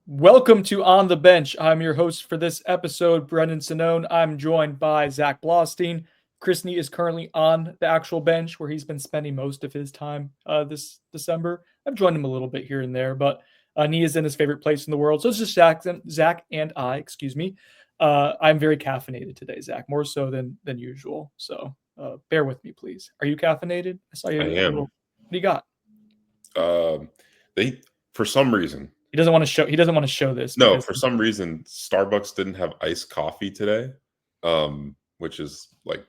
Welcome to On the Bench. I'm your host for this episode, Brendan Sinone. I'm joined by Zach Blostein. Chrisney is currently on the actual bench where he's been spending most of his time this December. I've joined him a little bit here and there, but Nee is in his favorite place in the world. So it's just Zach and I, excuse me. I'm very caffeinated today, Zach, more so than usual. So bear with me, please. Are you caffeinated? I saw you. I am. What do you got? They for some reason. He doesn't want to show. He doesn't want to show this. No, for some reason, Starbucks didn't have iced coffee today, which is like,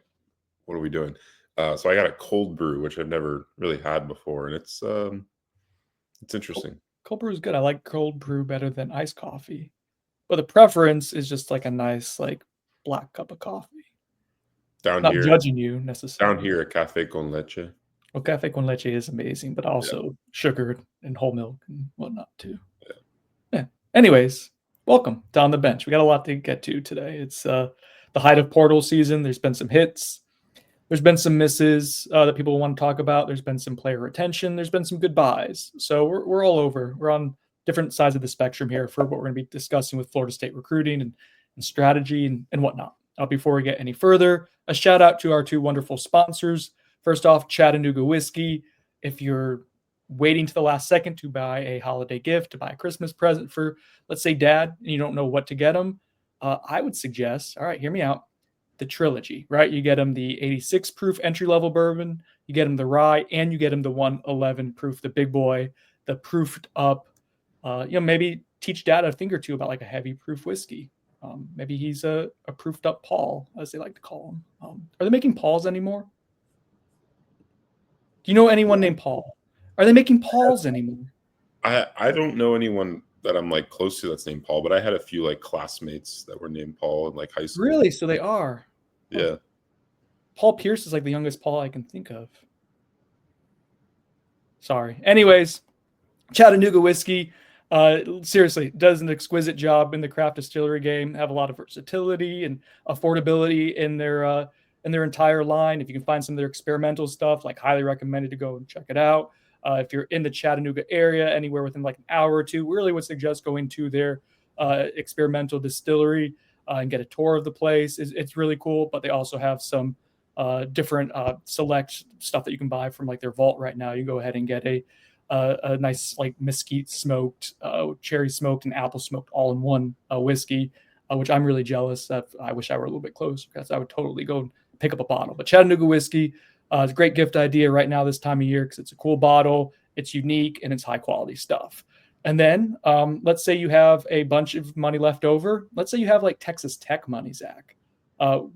what are we doing? So I got a cold brew, which I've never really had before, and it's interesting. Cold brew is good. I like cold brew better than iced coffee, but the preference is just like a nice black cup of coffee. Not judging you necessarily. Down here at Cafe con Leche. Well, cafe con leche is amazing, but also sugar and whole milk and whatnot too. Yeah. Anyways, welcome to On the Bench. We got a lot to get to today. It's the height of portal season. There's been some hits. There's been some misses that people want to talk about. There's been some player retention. There's been some goodbyes. So we're all over. We're on different sides of the spectrum here for what we're going to be discussing with Florida State recruiting and strategy and whatnot. Before we get any further, a shout out to our two wonderful sponsors. First off, Chattanooga Whiskey. If you're waiting to the last second to buy a holiday gift, to buy a Christmas present for, let's say, dad, and you don't know what to get him, I would suggest, all right, hear me out, the trilogy, right? You get him the 86 proof entry-level bourbon, you get him the rye, and you get him the 111 proof, the big boy, the proofed up, maybe teach dad a thing or two about like a heavy proof whiskey. Maybe he's a proofed up Paul, as they like to call him. Are they making Pauls anymore? Do you know anyone named Paul? Are they making Pauls anymore? I don't know anyone that I'm like close to that's named Paul, but I had a few like classmates that were named Paul in like high school. Really? So they are? Yeah. Paul Pierce is like the youngest Paul I can think of. Sorry. Anyways, Chattanooga Whiskey, seriously, does an exquisite job in the craft distillery game, have a lot of versatility and affordability in their entire line. If you can find some of their experimental stuff, like highly recommended to go and check it out. If you're in the Chattanooga area, anywhere within like an hour or two, really would suggest going to their experimental distillery and get a tour of the place. It's really cool, but they also have some different select stuff that you can buy from like their vault right now. You go ahead and get a nice like mesquite smoked, cherry smoked, and apple smoked all in one whiskey, which I'm really jealous of. I wish I were a little bit closer because I would totally go pick up a bottle. But Chattanooga Whiskey, it's a great gift idea right now this time of year because it's a cool bottle, it's unique, and it's high quality stuff. And then let's say you have a bunch of money left over. Let's say you have like Texas Tech money, Zach. You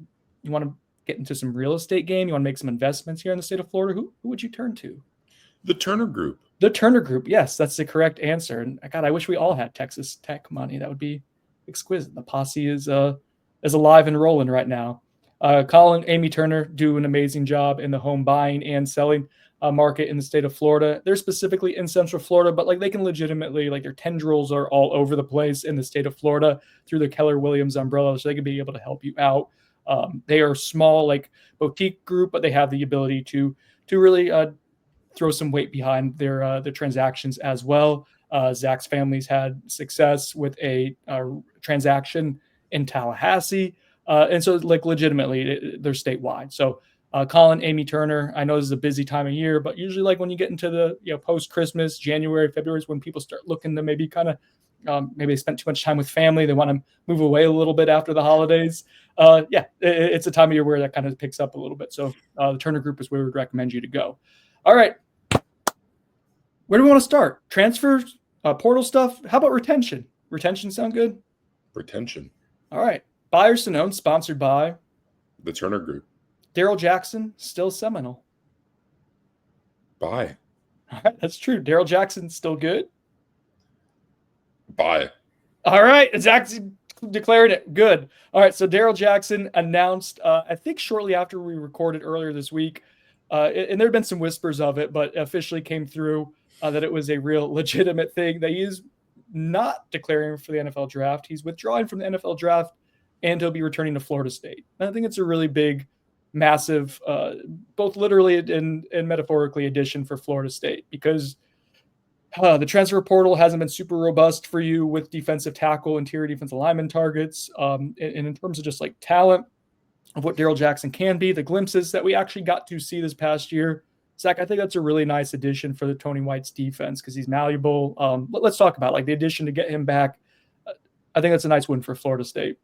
want to get into some real estate game? You want to make some investments here in the state of Florida? Who would you turn to? The Turner Group. The Turner Group. Yes, that's the correct answer. And God, I wish we all had Texas Tech money. That would be exquisite. The posse is alive and rolling right now. Colin, Amy Turner do an amazing job in the home buying and selling market in the state of Florida. They're specifically in Central Florida, but like they can legitimately, like their tendrils are all over the place in the state of Florida through the Keller Williams umbrella, so they can be able to help you out. They are a small, like boutique group, but they have the ability to really throw some weight behind their transactions as well. Zach's family's had success with a transaction in Tallahassee. And so like legitimately they're statewide. So Colin, Amy Turner, I know this is a busy time of year, but usually like when you get into the post-Christmas, January, February is when people start looking to maybe kind of maybe they spent too much time with family. They want to move away a little bit after the holidays. It's a time of year where that kind of picks up a little bit. So the Turner Group is where we would recommend you to go. All right. Where do we want to start? Transfers, portal stuff? How about retention? Retention sound good? Retention. All right. Buyers to Known, sponsored by the Turner Group. Daryl Jackson, still Seminole. Buy. All right, that's true. Daryl Jackson, still good. Buy. All right, Zach's declared it. Good. All right, so Daryl Jackson announced, I think shortly after we recorded earlier this week, and there have been some whispers of it, but officially came through that it was a real legitimate thing. That he is not declaring for the NFL draft. He's withdrawing from the NFL draft, and he'll be returning to Florida State. And I think it's a really big, massive, both literally and metaphorically addition for Florida State, because The transfer portal hasn't been super robust for you with defensive tackle, interior defensive lineman targets. And in terms of just like talent of what Darrell Jackson can be, the glimpses that we actually got to see this past year, Zach, I think that's a really nice addition for the Tony White's defense because he's malleable. But let's talk about like the addition to get him back. I think that's a nice win for Florida State.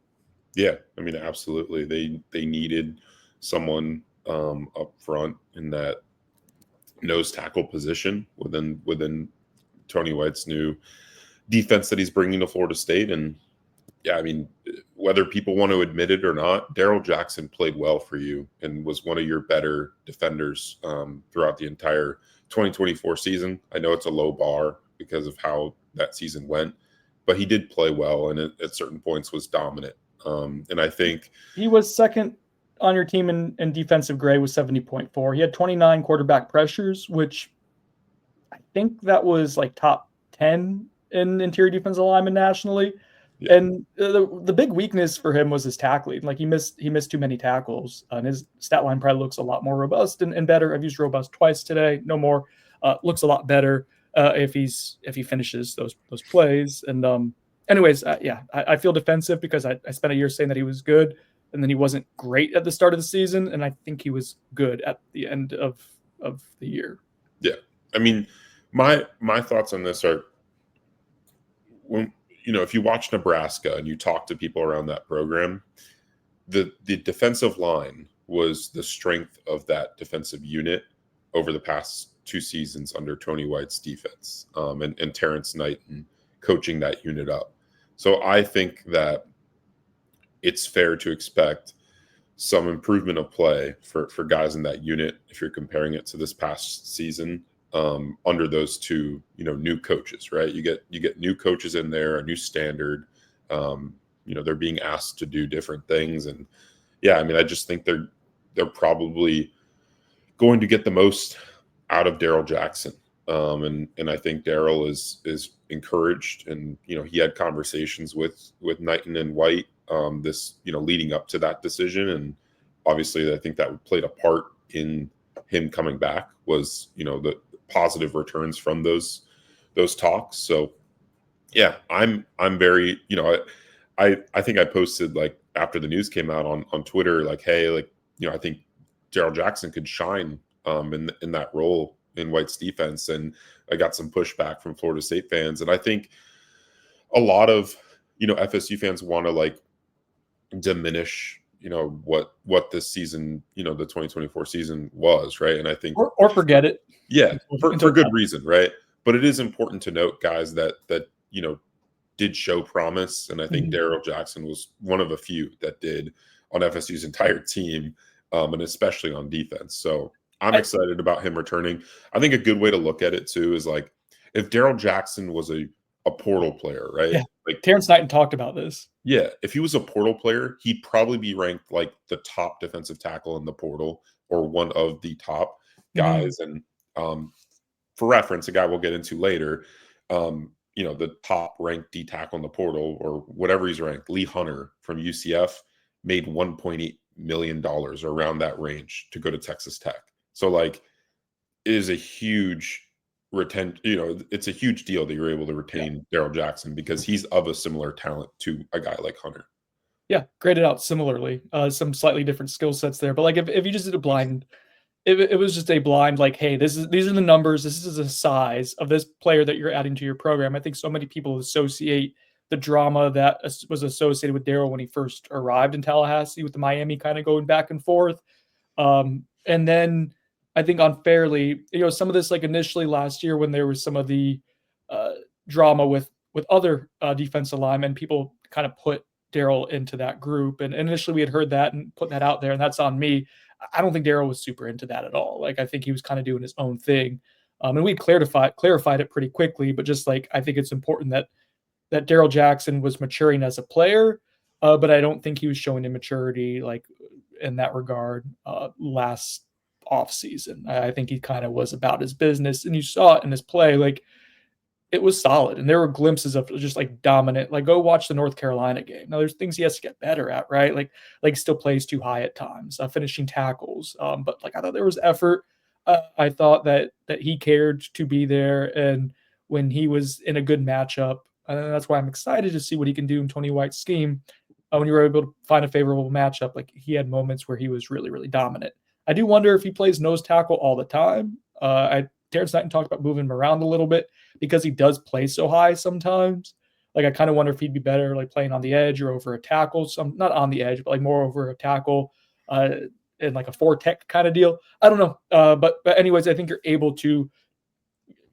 Yeah, I mean, absolutely. They needed someone up front in that nose tackle position within Tony White's new defense that he's bringing to Florida State. And yeah, I mean, whether people want to admit it or not, Darrell Jackson played well for you and was one of your better defenders throughout the entire 2024 season. I know it's a low bar because of how that season went, but he did play well and at certain points was dominant. And I think he was second on your team in defensive grade with 70.4. He had 29 quarterback pressures, which I think that was like top 10 in interior defensive lineman nationally. Yeah. And the big weakness for him was his tackling. Like he missed too many tackles, and his stat line probably looks a lot more robust and better. I've used robust twice today, no more. Looks a lot better if he finishes those plays. And anyways, I feel defensive because I spent a year saying that he was good, and then he wasn't great at the start of the season, and I think he was good at the end of the year. Yeah, I mean, my thoughts on this are when if you watch Nebraska and you talk to people around that program, the defensive line was the strength of that defensive unit over the past 2 seasons under Tony White's defense, and Terrence Knight and coaching that unit up. So I think that it's fair to expect some improvement of play for guys in that unit if you're comparing it to this past season under those two new coaches, right? You get new coaches in there, a new standard. They're being asked to do different things, and yeah, I mean, I just think they're probably going to get the most out of Darrell Jackson. And I think Darrell is encouraged, and he had conversations with Knighton and White this leading up to that decision, and obviously I think that played a part in him coming back was the positive returns from those talks. So yeah, I'm very I think I posted like after the news came out on Twitter like, hey, like I think Darrell Jackson could shine in that role in White's defense, and I got some pushback from Florida State fans, and I think a lot of FSU fans want to like diminish what this season the 2024 season was, right? And I think or forget it, for good reason, right? But it is important to note, guys, that did show promise, and I think Darrell Jackson was one of a few that did on FSU's entire team, and especially on defense. So I'm excited about him returning. I think a good way to look at it too is like if Darrell Jackson was a portal player, right? Yeah. Like Terrence Knighton talked about this. Yeah, if he was a portal player, he'd probably be ranked like the top defensive tackle in the portal or one of the top guys. And for reference, a guy we'll get into later, the top ranked D tackle in the portal or whatever he's ranked, Lee Hunter from UCF, made $1.8 million or around that range to go to Texas Tech. So like it is a huge it's a huge deal that you're able to retain Darrell Jackson because he's of a similar talent to a guy like Hunter. Yeah, graded out similarly. Some slightly different skill sets there, but like if you just did a blind, it was just a blind like, hey, these are the numbers. This is the size of this player that you're adding to your program. I think so many people associate the drama that was associated with Darrell when he first arrived in Tallahassee with the Miami kind of going back and forth, and then I think unfairly, some of this like initially last year when there was some of the drama with other defensive linemen, people kind of put Darrell into that group. And initially we had heard that and put that out there, and that's on me. I don't think Darrell was super into that at all. Like I think he was kind of doing his own thing. And we clarified it pretty quickly, but just like I think it's important that Darrell Jackson was maturing as a player, but I don't think he was showing immaturity like in that regard last off season. I think he kind of was about his business, and you saw it in his play. Like it was solid, and there were glimpses of just like dominant. Like go watch the North Carolina game. Now there's things he has to get better at, right? Like still plays too high at times, finishing tackles. But like I thought there was effort. I thought that he cared to be there and when he was in a good matchup. And that's why I'm excited to see what he can do in Tony White's scheme. When you were able to find a favorable matchup, like he had moments where he was really, really dominant. I do wonder if he plays nose tackle all the time. Terrence Knighton talked about moving him around a little bit because he does play so high sometimes. Like I kind of wonder if he'd be better like playing on the edge or over a tackle, not on the edge, but like more over a tackle, in like a 4-tech kind of deal. I don't know. But anyways, I think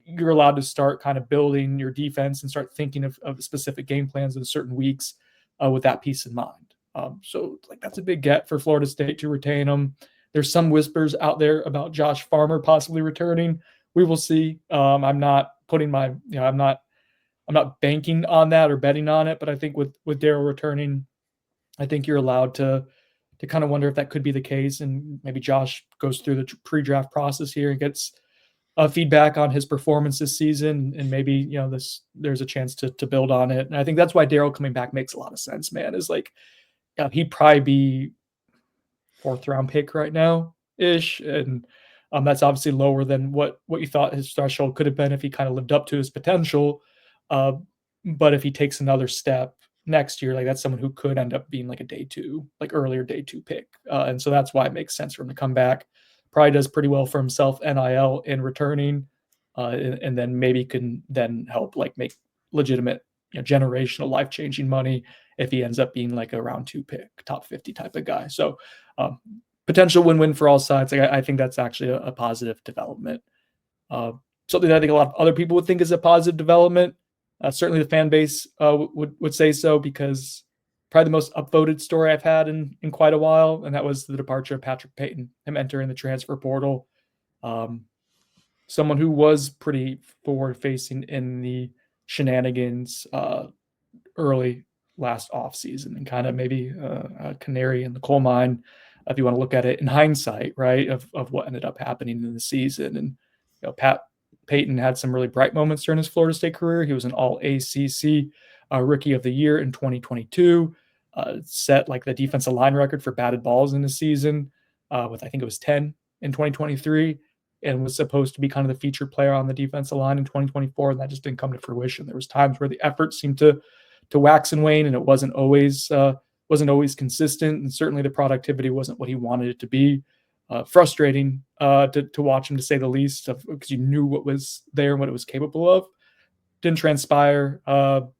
you're allowed to start kind of building your defense and start thinking of specific game plans in certain weeks with that piece in mind. So like that's a big get for Florida State to retain him. There's some whispers out there about Josh Farmer possibly returning. We will see. I'm not putting I'm not banking on that or betting on it, but I think with Darryl returning, I think you're allowed to kind of wonder if that could be the case. And maybe Josh goes through the pre-draft process here and gets feedback on his performance this season, and maybe there's a chance to build on it. And I think that's why Darryl coming back makes a lot of sense, man. Is like he'd probably be 4th round pick right now ish, and that's obviously lower than what you thought his threshold could have been if he kind of lived up to his potential. But if he takes another step next year, like that's someone who could end up being like a day 2, like earlier day 2 pick, and so that's why it makes sense for him to come back. Probably does pretty well for himself NIL in returning, and then maybe can then help like make legitimate, generational, life-changing money if he ends up being like a round 2 pick, top 50 type of guy. So potential win-win for all sides. Like, I think that's actually a positive development. Something that I think a lot of other people would think is a positive development. Certainly the fan base would say so, because probably the most upvoted story I've had in quite a while, and that was the departure of Patrick Payton, him entering the transfer portal. Someone who was pretty forward-facing in the shenanigans early last offseason, and kind of maybe a canary in the coal mine, if you want to look at it in hindsight, right, of what ended up happening in the season. And Payton had some really bright moments during his Florida State career. He was an All-ACC Rookie of the Year in 2022, set like the defensive line record for batted balls in the season with I think it was 10 in 2023, and was supposed to be kind of the featured player on the defensive line in 2024, and that just didn't come to fruition. There was times where the effort seemed to wax and wane, and it wasn't always consistent, and certainly the productivity wasn't what he wanted it to be. Frustrating to watch him, to say the least, because you knew what was there and what it was capable of. Didn't transpire. Do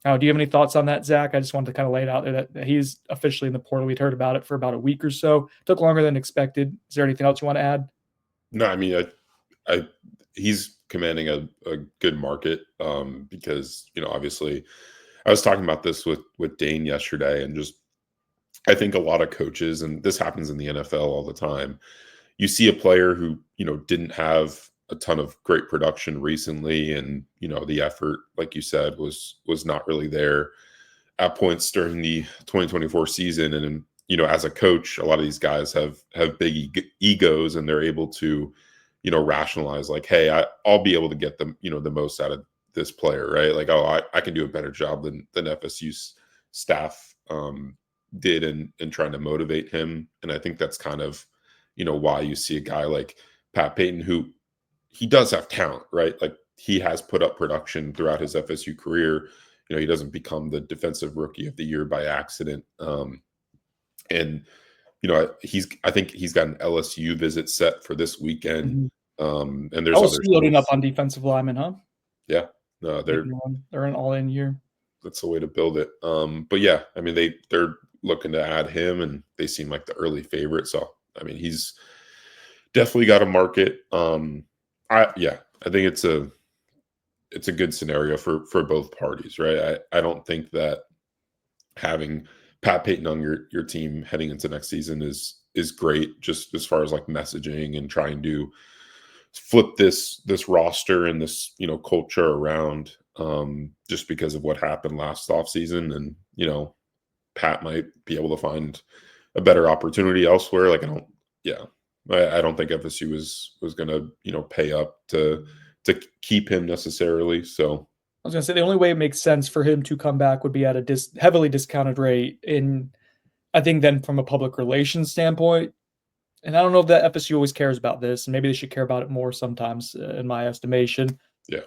you have any thoughts on that, Zach? I just wanted to kind of lay it out there that he's officially in the portal. We'd heard about it for about a week or so. Took longer than expected. Is there anything else you want to add? No, I mean, he's commanding a good market because, obviously I was talking about this with Dane yesterday, and just I think a lot of coaches, and this happens in the NFL all the time, you see a player who, didn't have a ton of great production recently, and, the effort, like you said, was not really there at points during the 2024 season. And, as a coach, a lot of these guys have big egos, and they're able to, rationalize like, hey, I'll be able to get them, the most out of this player, right? Like, oh, I can do a better job than FSU's staff did in trying to motivate him. And I think that's kind of, why you see a guy like Pat Payton, who he does have talent, right? Like, he has put up production throughout his FSU career. He doesn't become the defensive rookie of the year by accident. And I think he's got an LSU visit set for this weekend. And there's LSU other loading up on defensive linemen, huh? Yeah, no, they're an all-in year. That's the way to build it. But yeah, I mean, they're looking to add him, and they seem like the early favorite. So I mean, he's definitely got a market. I think it's a good scenario for both parties, right? I don't think that having Pat Payton on your team heading into next season is great, just as far as like messaging and trying to flip this roster and this culture around, just because of what happened last offseason. And Pat might be able to find a better opportunity elsewhere. Like, I don't think FSU was gonna pay up to keep him necessarily. So I was gonna say the only way it makes sense for him to come back would be at a heavily discounted rate. In I think then from a public relations standpoint, and I don't know if that FSU always cares about this, and maybe they should care about it more sometimes, in my estimation. Yeah.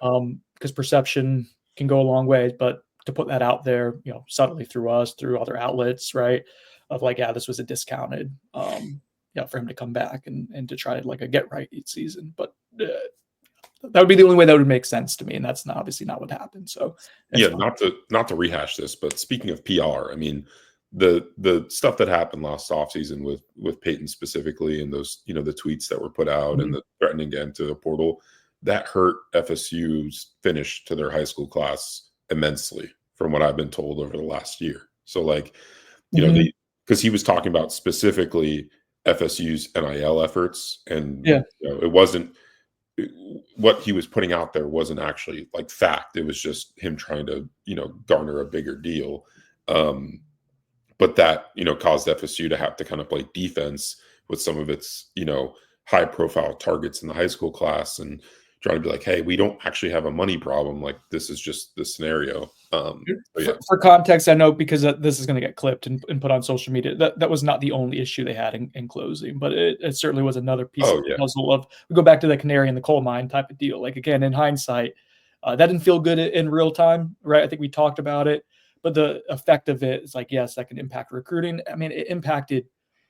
Because perception can go a long way, but to put that out there, subtly through us, through other outlets, right? Of like, yeah, this was a discounted, for him to come back and to try to like a get right each season. But that would be the only way that would make sense to me, and that's obviously not what happened. So Yeah, fine. not to rehash this, but speaking of PR, I mean, the stuff that happened last offseason with Payton specifically, and those the tweets that were put out and the threatening to enter the portal, that hurt FSU's finish to their high school class immensely, from what I've been told over the last year. So like, because he was talking about specifically FSU's NIL efforts, and Yeah. it wasn't what he was putting out there wasn't actually like fact. It was just him trying to, garner a bigger deal. But that, caused FSU to have to kind of play defense with some of its, high profile targets in the high school class, and trying to be like, hey, we don't actually have a money problem. Like, this is just the scenario. For context, I know because this is going to get clipped and put on social media, that was not the only issue they had in closing, but it certainly was another piece of the puzzle of, we go back to the canary in the coal mine type of deal. Like, again, in hindsight, that didn't feel good in real time, right? I think we talked about it, but the effect of it is like, yes, that can impact recruiting. I mean, it impacted.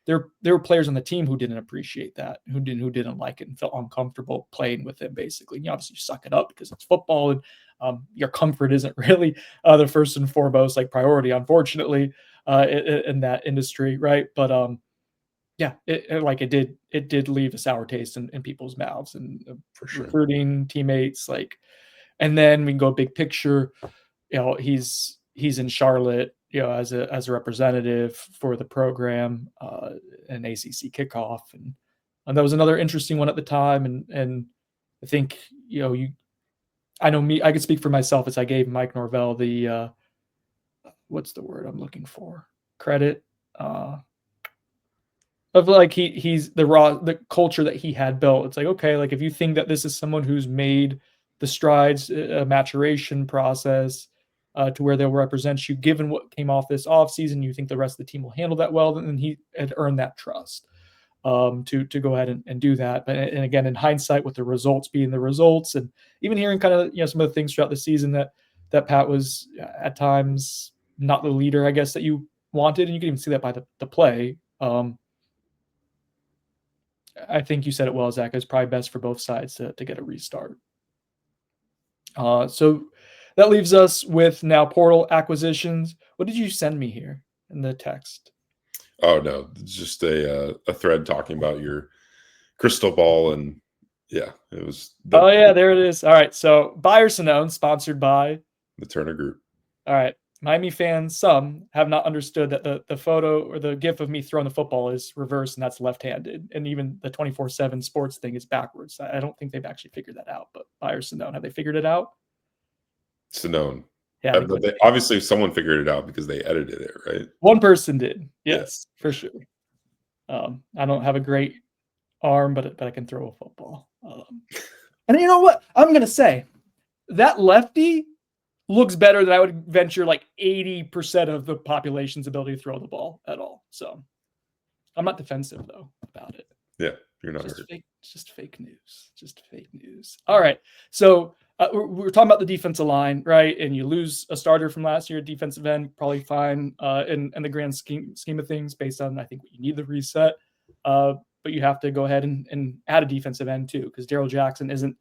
There were players on the team who didn't appreciate that, who didn't like it and felt uncomfortable playing with it. Basically, obviously you suck it up because it's football, and your comfort isn't really the first and foremost like priority, unfortunately, in that industry, right? But it did leave a sour taste in people's mouths, and for sure, recruiting teammates, like, and then we can go big picture. He's in Charlotte, as a representative for the program, an ACC kickoff, and that was another interesting one at the time. And I think I know me. I could speak for myself as I gave Mike Norvell the what's the word I'm looking for? Credit of like he's the culture that he had built. It's like, okay, like if you think that this is someone who's made the strides, a maturation process to where they'll represent you, given what came off this offseason, you think the rest of the team will handle that well, then he had earned that trust to go ahead and do that. But and again, in hindsight, with the results being the results, and even hearing kind of some of the things throughout the season that Pat was at times not the leader, I guess, that you wanted, and you can even see that by the play. I think you said it well, Zach. It's probably best for both sides to get a restart. So that leaves us with now portal acquisitions. What did you send me here in the text? Oh no, it's just a thread talking about your crystal ball, and yeah, it was. There it is. All right, so Buyer Sonone, sponsored by the Turner Group. All right, Miami fans, some have not understood that the photo or the gif of me throwing the football is reversed, and that's left-handed, and even the 24/7 sports thing is backwards. I don't think they've actually figured that out. But Buyer Sonone, have they figured it out? Sonone. Yeah, obviously someone figured it out because they edited it, right? One person did. Yes, for sure. I don't have a great arm, but I can throw a football. And you know what? I'm going to say that lefty looks better than I would venture like 80% of the population's ability to throw the ball at all. So I'm not defensive, though, about it. Yeah, you're not just hurt. Just fake news. Just fake news. All right. So we're talking about the defensive line, right? And you lose a starter from last year, defensive end, probably fine in the grand scheme of things, based on, I think, what you need the reset. But you have to go ahead and add a defensive end too, because Daryl Jackson isn't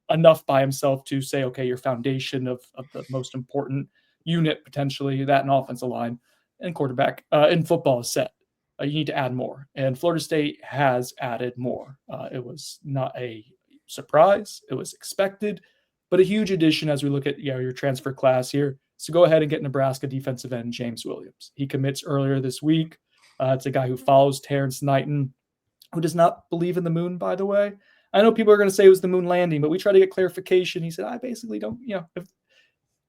enough by himself to say, okay, your foundation of the most important unit, potentially that and offensive line and quarterback in football is set. You need to add more. And Florida State has added more. It was not a surprise. It was expected, but a huge addition as we look at your transfer class here. So go ahead and get Nebraska defensive end James Williams. He commits earlier this week. It's a guy who follows Terrence Knighton, who does not believe in the moon, by the way. I know people are going to say it was the moon landing, but we try to get clarification. He said, I basically don't,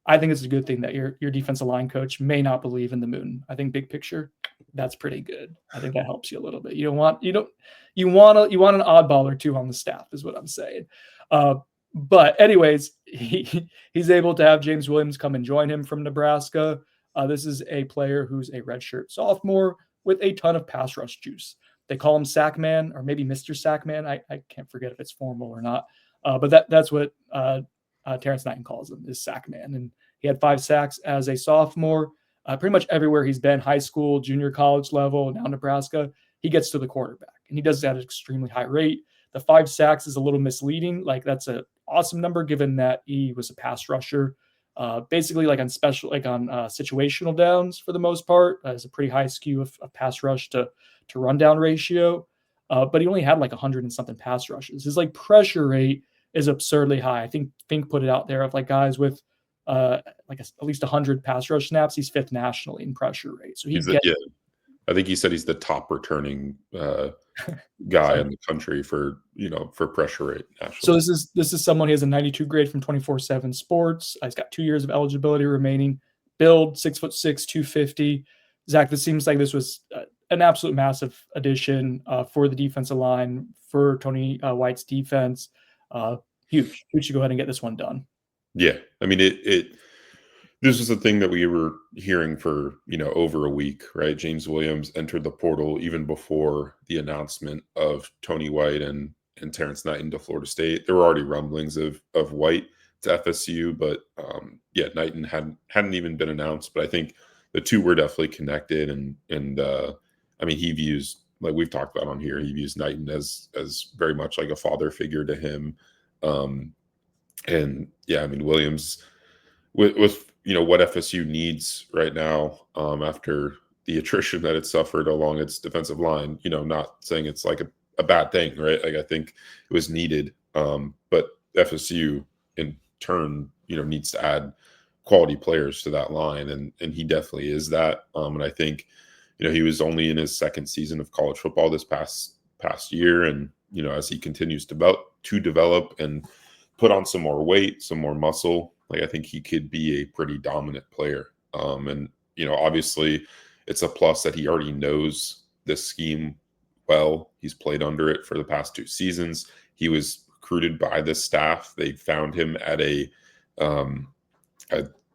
I think it's a good thing that your defensive line coach may not believe in the moon. I think big picture, that's pretty good. I think that helps you a little bit. You want an oddball or two on the staff is what I'm saying. But anyways, he's able to have James Williams come and join him from Nebraska. This is a player who's a redshirt sophomore with a ton of pass rush juice. They call him Sackman, or maybe Mr. Sackman. I can't forget if it's formal or not. But that's what Terrence Knighton calls him, is sack man. And he had 5 sacks as a sophomore. Pretty much everywhere he's been, high school, junior college level, now Nebraska, he gets to the quarterback. And he does that at an extremely high rate. The 5 sacks is a little misleading. Like, that's an awesome number given that he was a pass rusher. Basically, like on situational downs for the most part, is a pretty high skew of pass rush to rundown ratio. But he only had like 100 and something pass rushes. His like pressure rate is absurdly high. I think Fink put it out there of like guys with at least 100 pass rush snaps. He's 5th nationally in pressure rate. So I think he said he's the top returning guy in the country for pressure rate nationally. So this is someone, he has a 92 grade from 24/7 Sports. He's got 2 years of eligibility remaining. Build 6'6", 250. Zach, this seems like this was an absolute massive addition for the defensive line, for Tony White's defense. Huge to go ahead and get this one done. Yeah, I mean this was a thing that we were hearing for over a week, right? James Williams entered the portal even before the announcement of Tony White and Terrence Knighton to Florida State. There were already rumblings of White to FSU, but Knighton hadn't even been announced. But I think the two were definitely connected, and I mean, he views, like we've talked about on here, he views Knighton as very much like a father figure to him. And yeah, I mean, Williams with what FSU needs right now, after the attrition that it suffered along its defensive line, not saying it's like a bad thing, right? Like, I think it was needed. But FSU in turn, needs to add quality players to that line. And he definitely is that. And I think, he was only in his 2nd season of college football this past year. And, as he continues to develop and put on some more weight, some more muscle, like, I think he could be a pretty dominant player. And, obviously it's a plus that he already knows this scheme well. He's played under it for the past 2 seasons. He was recruited by this staff. They found him at a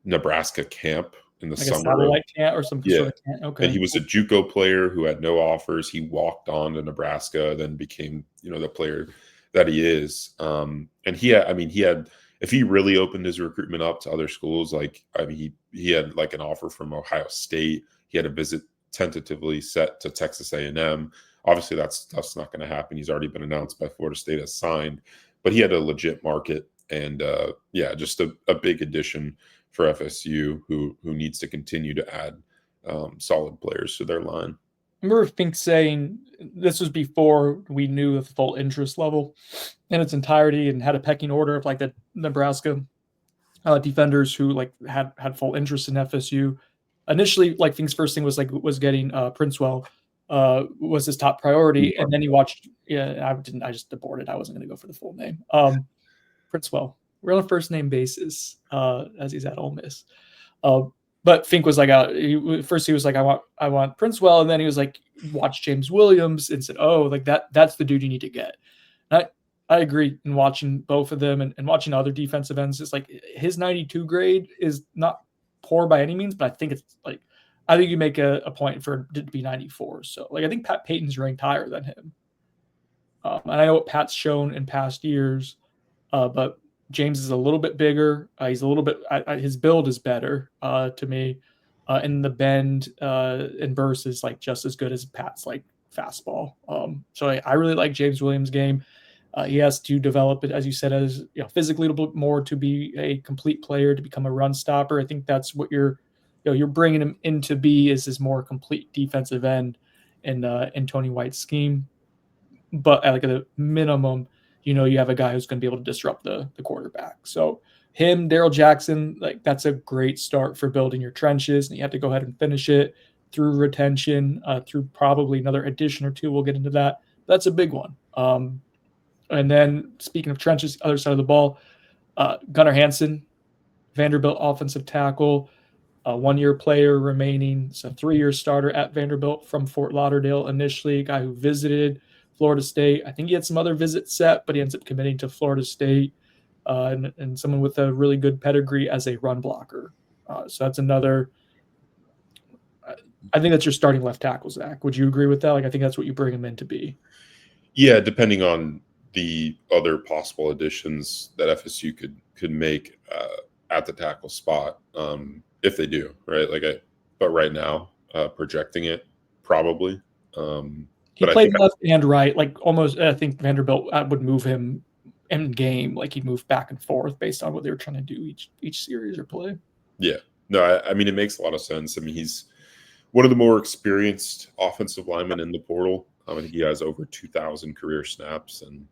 Nebraska camp in the summer. A satellite camp or some sort of camp. Okay. And he was a JUCO player who had no offers. He walked on to Nebraska, then became, the player that he is. And he had, if he really opened his recruitment up to other schools, he had like an offer from Ohio State. He had a visit tentatively set to Texas A&M. Obviously, that's not going to happen. He's already been announced by Florida State as signed, but he had a legit market, and just a big addition for FSU, who needs to continue to add solid players to their line. I remember Fink saying this was before we knew the full interest level in its entirety and had a pecking order of like the Nebraska defenders who like had full interest in FSU. Initially, like Fink's first thing was getting Princewell was his top priority, and then he watched. Yeah, I just aborted. I wasn't going to go for the full name. Princewell. We're on a first name basis as he's at Ole Miss. But Fink was like, first he was like, I want Princewell, and then he was like, watch James Williams and said, oh, like that's the dude you need to get. And I agree in watching both of them and watching other defensive ends. It's like his 92 grade is not poor by any means, but I think you make a point for it to be 94. So like I think Pat Payton's ranked higher than him. And I know what Pat's shown in past years, but James is a little bit bigger. He's a little bit. His build is better to me, and the bend and burst is like just as good as Pat's like fastball. So I really like James Williams' game. He has to develop it, as you said, as physically a little bit more to be a complete player, to become a run stopper. I think that's what you're bringing him in to be, is his more complete defensive end in Tony White's scheme. But at like a minimum, you have a guy who's going to be able to disrupt the quarterback. So him, Daryl Jackson, like that's a great start for building your trenches, and you have to go ahead and finish it through retention, through probably another addition or two. We'll get into that. That's a big one. And then speaking of trenches, other side of the ball, Gunnar Hansen, Vanderbilt offensive tackle, a 1-year player remaining. So 3-year starter at Vanderbilt from Fort Lauderdale initially, a guy who visited Florida State. I think he had some other visits set, but he ends up committing to Florida State, and someone with a really good pedigree as a run blocker. So that's another. I think that's your starting left tackle, Zach. Would you agree with that? Like, I think that's what you bring him in to be. Yeah, depending on the other possible additions that FSU could make at the tackle spot, if they do, right? But right now, projecting it, probably. He But I played think, left and right, like almost. I think Vanderbilt would move him in game, like he'd move back and forth based on what they were trying to do each series or play. yeah, no, I mean, it makes a lot of sense. I mean, he's one of the more experienced offensive linemen in the portal. I think he has over 2,000 career snaps, and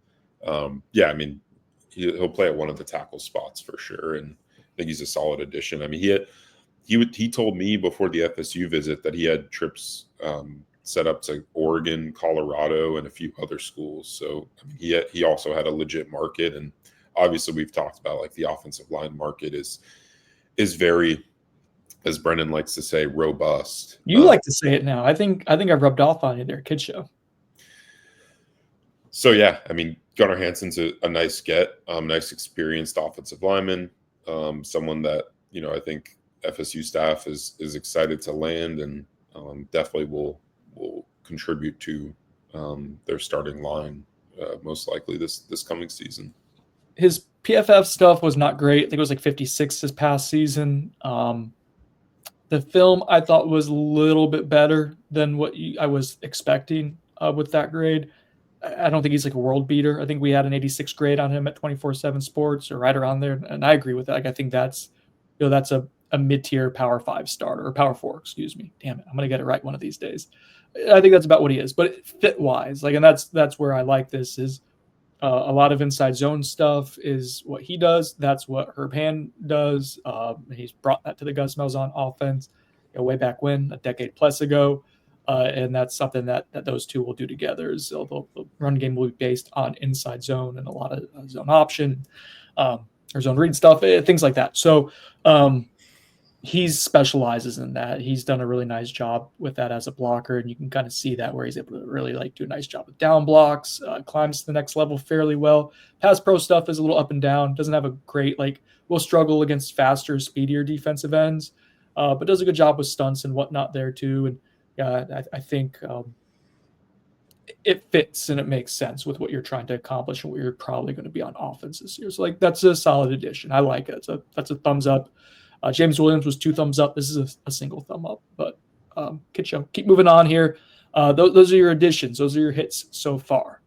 yeah, I mean, he'll play at one of the tackle spots for sure, and I think he's a solid addition. I mean, he told me before the FSU visit that he had trips set up to Oregon, Colorado, and a few other schools. So I mean, he also had a legit market, and obviously we've talked about like the offensive line market is very, as Brendan likes to say, robust. You like to say it now. I think I've rubbed off on you there, kid show. So yeah, I mean, Gunnar Hansen's a nice get, nice experienced offensive lineman, someone that I think FSU staff is excited to land, and definitely will contribute to their starting line most likely this coming season. His PFF stuff was not great. I think it was like 56 this past season. The film I thought was a little bit better than what I was expecting with that grade. I don't think he's like a world beater. I think we had an 86 grade on him at 24/7 Sports or right around there, and I agree with that. Like, I think that's that's a mid-tier Power 5 starter or Power 4, excuse me. Damn it, I'm gonna get it right one of these days. I think that's about what he is, but fit-wise, like, and that's where I like this is a lot of inside zone stuff is what he does. That's what Herb Hand does. He's brought that to the Gus Malzahn offense way back when, a decade plus ago. And that's something that those two will do together. Is the run game will be based on inside zone and a lot of zone option or zone read stuff, things like that. So he specializes in that. He's done a really nice job with that as a blocker, and you can kind of see that where he's able to really do a nice job with down blocks, climbs to the next level fairly well. Pass pro stuff is a little up and down. Doesn't have a great will struggle against faster, speedier defensive ends, but does a good job with stunts and whatnot there too. And I think it fits and it makes sense with what you're trying to accomplish and what you're probably going to be on offense this year. So that's a solid addition. I like it. That's a thumbs up. James Williams was 2 thumbs up. This is a single thumb up. But kid show, keep moving on here. Those are your additions. Those are your hits so far.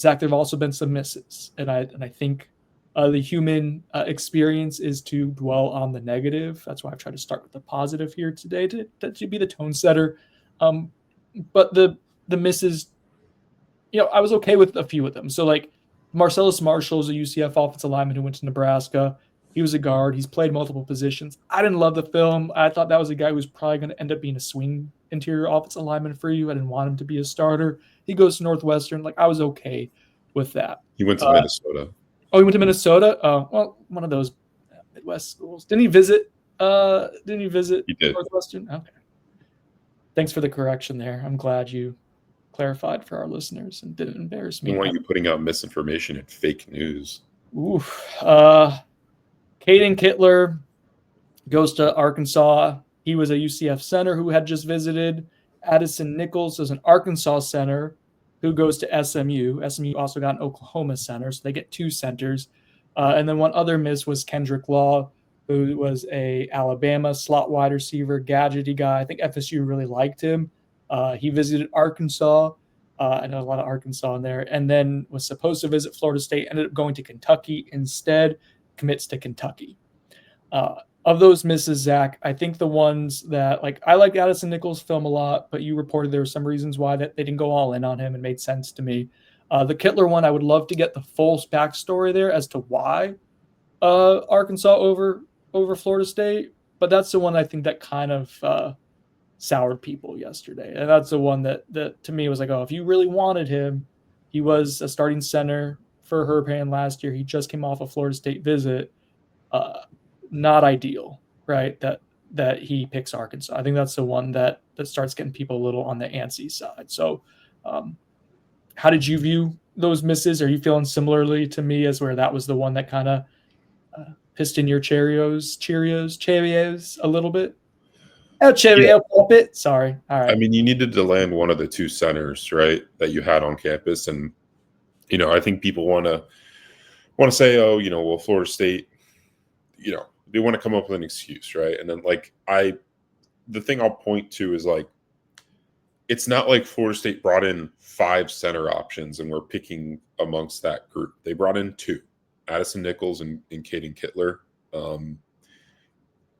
Zach, there have also been some misses, and I think the human experience is to dwell on the negative. That's why I've tried to start with the positive here today to be the tone setter. But the misses, I was okay with a few of them. So Marcellus Marshall is a UCF offensive lineman who went to Nebraska. He was a guard. He's played multiple positions. I didn't love the film. I thought that was a guy who was probably going to end up being a swing interior offensive lineman for you. I didn't want him to be a starter. He goes to Northwestern. I was okay with that. He went to Minnesota. Oh, he went to Minnesota? Well, one of those Midwest schools. Didn't he visit? He did. Northwestern? Okay. Thanks for the correction there. I'm glad you clarified for our listeners and didn't embarrass me. I don't want you putting out misinformation and fake news. Oof. Caden Kittler goes to Arkansas. He was a UCF center who had just visited. Addison Nichols is an Arkansas center who goes to SMU. SMU also got an Oklahoma center, so they get 2 centers. And then one other miss was Kendrick Law, who was a Alabama slot wide receiver, gadgety guy. I think FSU really liked him. He visited Arkansas. I know a lot of Arkansas in there. And then was supposed to visit Florida State, ended up going to Kentucky instead, commits to Kentucky. Of those misses, Zach, I think the ones that I like Addison Nichols' film a lot, but you reported there were some reasons why that they didn't go all in on him and made sense to me. The Kittler one, I would love to get the full backstory there as to why Arkansas over Florida State, but that's the one I think that kind of soured people yesterday, and that's the one that to me was if you really wanted him, he was a starting center for Herb Hand last year. He just came off a Florida State visit. Not ideal, right? That he picks Arkansas. I think that's the one that starts getting people a little on the antsy side. So, how did you view those misses? Are you feeling similarly to me as where that was the one that kind of pissed in your Cheerios a little bit? Oh, Cheerio pulpit. Sorry. All right. I mean, you needed to land one of the 2 centers, right, that you had on campus, and I think people want to say, oh, well, Florida State, they want to come up with an excuse, right? And then the thing I'll point to is like, it's not like Florida State brought in 5 center options and we're picking amongst that group. They brought in 2, Addison Nichols and Payton Kittler.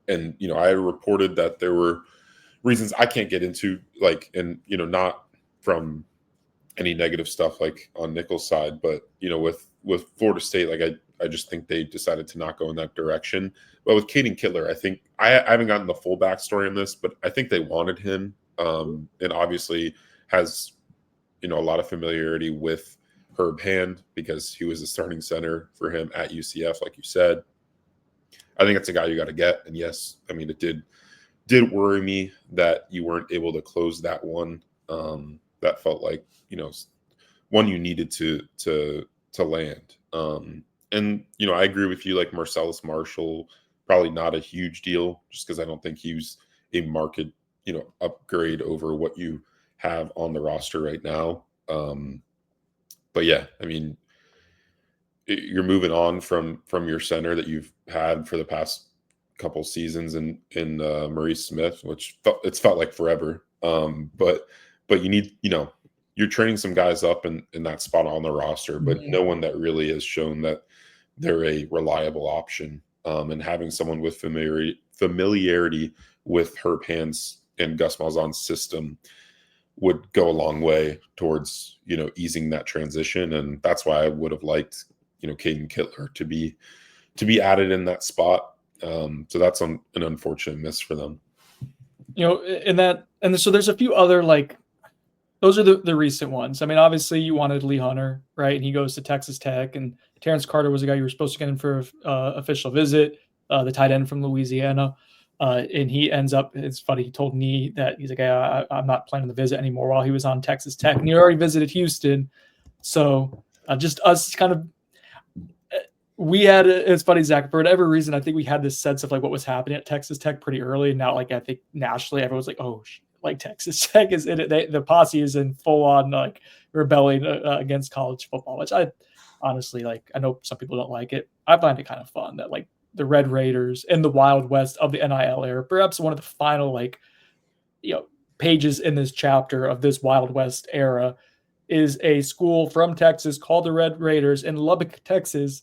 And I reported that there were reasons I can't get into, like, and not from any negative stuff like on Nichols' side, but with Florida State, like I just think they decided to not go in that direction. But with Payton Kittler, I think I haven't gotten the full backstory on this, but I think they wanted him, and obviously has a lot of familiarity with Herb Hand because he was the starting center for him at UCF, like you said. I think it's a guy you got to get. And yes, I mean, it did worry me that you weren't able to close that one. That felt like, one you needed to land. And, I agree with you, like Marcellus Marshall, probably not a huge deal just because I don't think he's a market, upgrade over what you have on the roster right now. But yeah, I mean, you're moving on from your center that you've had for the past couple seasons in Maurice Smith, which felt like forever. But you need, you're training some guys up in that spot on the roster, but no one that really has shown that they're a reliable option. And having someone with familiarity with Herb Hand's and Gus Malzahn's system would go a long way towards, easing that transition. And that's why I would have liked, Payton Kittler to be added in that spot. So that's an unfortunate miss for them. So there's a few other, like, those are the recent ones. I mean, obviously you wanted Lee Hunter, right? And he goes to Texas Tech, and Terrence Carter was a guy you were supposed to get in for official visit, the tight end from Louisiana. And he ends up, it's funny, he told me that he's like, I'm not planning the visit anymore while he was on Texas Tech. And he already visited Houston. So just us kind of, it's funny, Zach, for whatever reason, I think we had this sense of like what was happening at Texas Tech pretty early. And now, like, I think nationally, everyone's like, oh, like Texas Tech is in it. The posse is in full on like rebelling against college football, which I honestly like. I know some people don't like it. I find it kind of fun that like the Red Raiders in the Wild West of the NIL era, perhaps one of the final like, pages in this chapter of this Wild West era, is a school from Texas called the Red Raiders in Lubbock, Texas,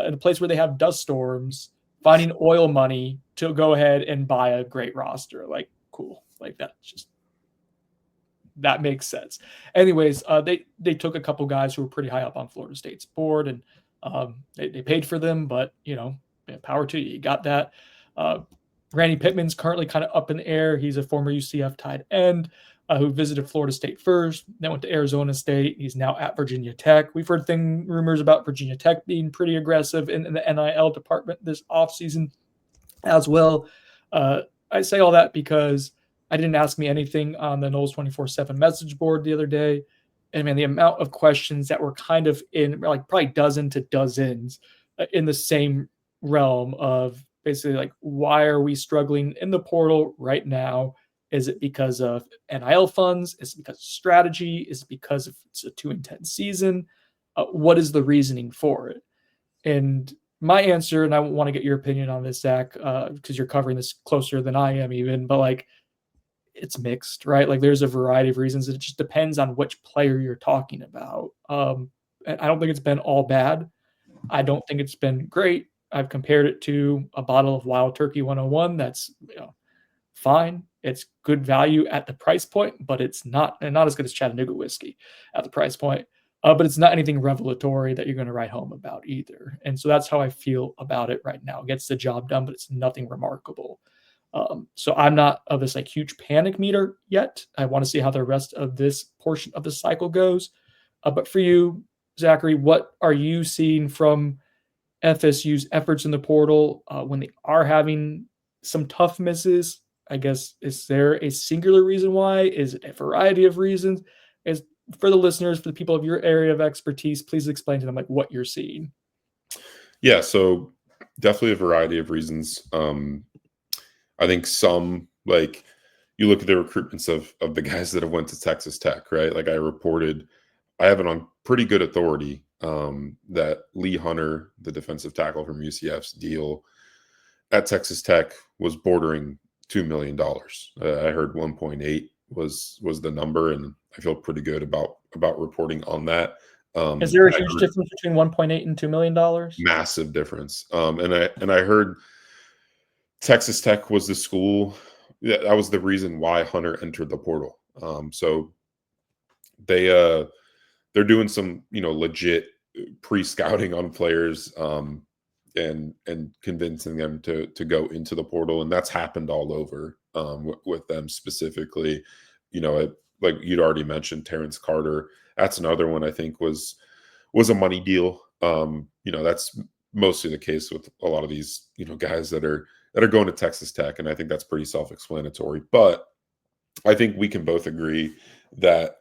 in a place where they have dust storms, finding oil money to go ahead and buy a great roster. Like, cool. Like, that makes sense. Anyways, they took a couple guys who were pretty high up on Florida State's board, and they paid for them, but power to you. You got that. Randy Pittman's currently kind of up in the air. He's a former UCF tight end who visited Florida State first, then went to Arizona State. He's now at Virginia Tech. We've heard rumors about Virginia Tech being pretty aggressive in the NIL department this offseason as well. I say all that because I didn't ask me anything on the Knowles 24/7 message board the other day. And man, the amount of questions that were kind of in like probably dozen to dozens in the same realm of basically like, why are we struggling in the portal right now? Is it because of NIL funds? Is it because of strategy? Is it because it's a 2-10 season? What is the reasoning for it? And my answer, and I want to get your opinion on this, Zach, because you're covering this closer than I am even, but like, it's mixed, right? Like, there's a variety of reasons. It just depends on which player you're talking about. And I don't think it's been all bad. I don't think it's been great. I've compared it to a bottle of Wild Turkey 101. That's fine. It's good value at the price point, but it's not as good as Chattanooga whiskey at the price point. But it's not anything revelatory that you're going to write home about either. And so that's how I feel about it right now. It gets the job done, but it's nothing remarkable. So I'm not of this like huge panic meter yet. I want to see how the rest of this portion of the cycle goes. But for you, Zachary, what are you seeing from FSU's efforts in the portal when they are having some tough misses? I guess, is there a singular reason why? Is it a variety of reasons? For the listeners, for the people of your area of expertise, please explain to them like what you're seeing. Yeah, so definitely a variety of reasons. I think some, like, you look at the recruitments of the guys that have went to Texas Tech, right? Like I have it on pretty good authority that Lee Hunter, the defensive tackle from UCF's deal at Texas Tech, was bordering $2 million. I heard 1.8 was the number, and I feel pretty good about reporting on that. Is there a huge difference between 1.8 and $2 million? Massive difference. And I heard Texas Tech was the school that was the reason why Hunter entered the portal. So they're doing some legit pre-scouting on players and convincing them to go into the portal, and that's happened all over with them specifically. Like you'd already mentioned, Terrence Carter. That's another one I think was a money deal. That's mostly the case with a lot of these guys that are going to Texas Tech, and I think that's pretty self-explanatory. But I think we can both agree that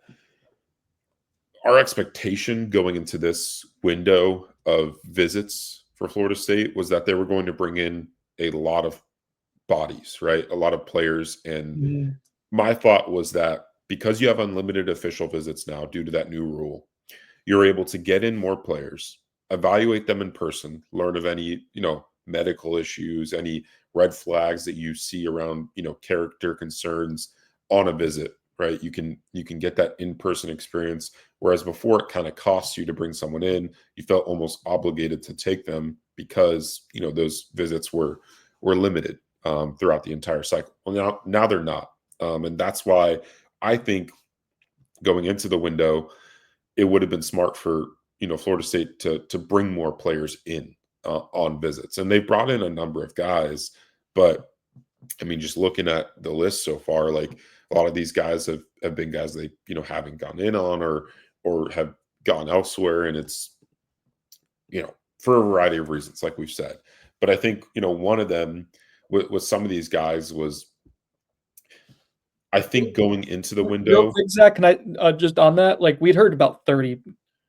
our expectation going into this window of visits for Florida State was that they were going to bring in a lot of bodies, right? A lot of players. And my thought was that because you have unlimited official visits now due to that new rule, you're able to get in more players, evaluate them in person, learn of any, medical issues, any red flags that you see around, character concerns on a visit, right? You can get that in-person experience. Whereas before it kind of costs you to bring someone in, you felt almost obligated to take them because, those visits were limited throughout the entire cycle. Well, now they're not. And that's why I think going into the window, it would have been smart for, Florida State to bring more players in on visits. And they've brought in a number of guys, but I mean, just looking at the list so far, like a lot of these guys have been guys they, haven't gone in on or have gone elsewhere. And it's, for a variety of reasons, like we've said. But I think, one of them with some of these guys was, I think going into the window. Real quick, Zach, can I just on that? Like we'd heard about 30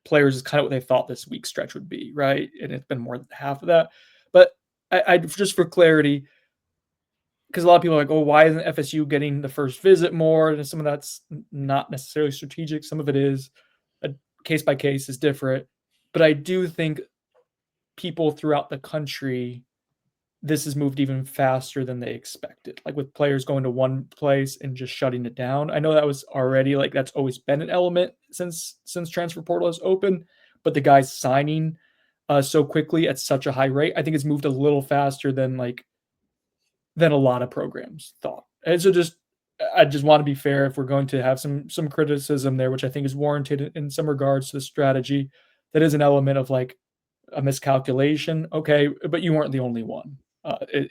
players is kind of what they thought this week stretch would be, right? And it's been more than half of that. But I just for clarity, because a lot of people are like, oh, why isn't FSU getting the first visit more? And some of that's not necessarily strategic. Some of it is a case by case is different. But I do think people throughout the country, this has moved even faster than they expected. Like with players going to one place and just shutting it down. I know that was already like that's always been an element since transfer portal is open, but the guys signing so quickly at such a high rate, I think it's moved a little faster than a lot of programs thought. And so I just want to be fair if we're going to have some criticism there, which I think is warranted in some regards to the strategy. That is an element of like a miscalculation. Okay, but you weren't the only one.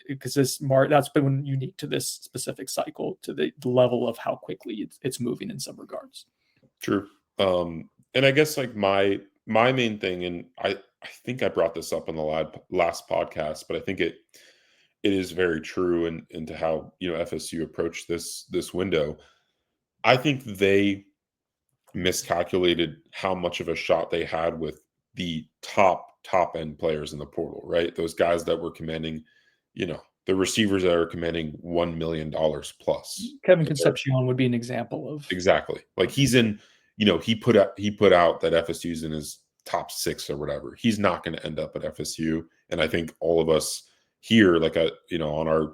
Because that's been unique to this specific cycle, to the level of how quickly it's moving in some regards. True. And I guess like my main thing, and I think I brought this up in the last podcast, but I think it is very true into how FSU approached this window. I think they miscalculated how much of a shot they had with the top end players in the portal, right? Those guys that were commanding, the receivers that are commanding $1 million plus. Kevin Concepcion would be an example of exactly. Like he's in, he put out that FSU's in his top 6 or whatever. He's not going to end up at FSU. And I think all of us here, like on our,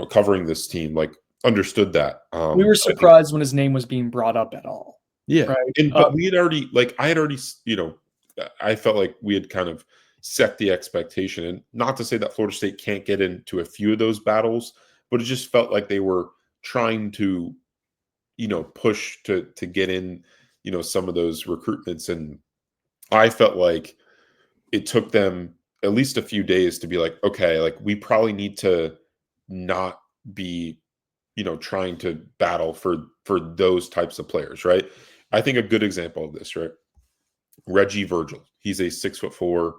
covering this team, like understood that. We were surprised when his name was being brought up at all. Yeah. Right. But we had already, I had already, I felt like we had kind of set the expectation, and not to say that Florida State can't get into a few of those battles, but it just felt like they were trying to, push to get in, some of those recruitments. And I felt like it took them at least a few days to be like, okay, like we probably need to not be, trying to battle for those types of players, right? I think a good example of this, right? Reggie Virgil. He's a 6'4"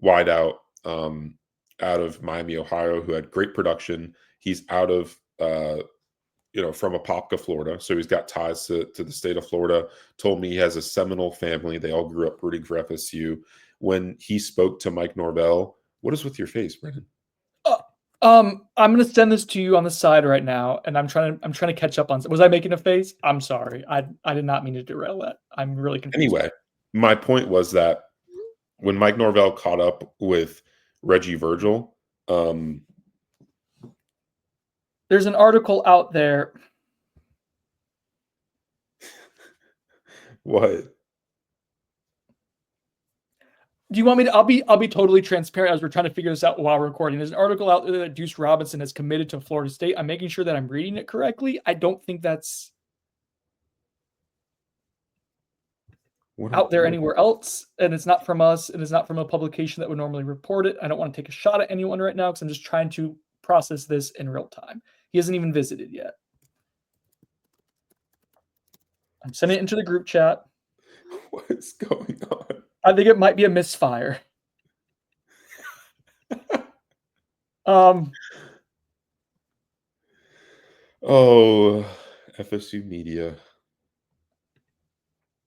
wideout out of Miami, Ohio, who had great production. He's out of from Apopka, Florida, so he's got ties to the state of Florida. Told me he has a Seminole family. They all grew up rooting for FSU. When he spoke to Mike Norvell, what is with your face, Brendan? I'm going to send this to you on the side right now, and I'm trying to catch up on. Was I making a face? I'm sorry. I did not mean to derail that. I'm really confused. Anyway, my point was that when Mike Norvell caught up with Reggie Virgil, there's an article out there. What? Do you want me to? I'll be totally transparent as we're trying to figure this out while recording. There's an article out there that Deuce Robinson has committed to Florida State. I'm making sure that I'm reading it correctly. I don't think that's out there anywhere else, and it's not from us, and it's not from a publication that would normally report it. I don't want to take a shot at anyone right now because I'm just trying to process this in real time. He hasn't even visited yet. I'm sending it into the group chat. What is going on? I think it might be a misfire. Oh, FSU media.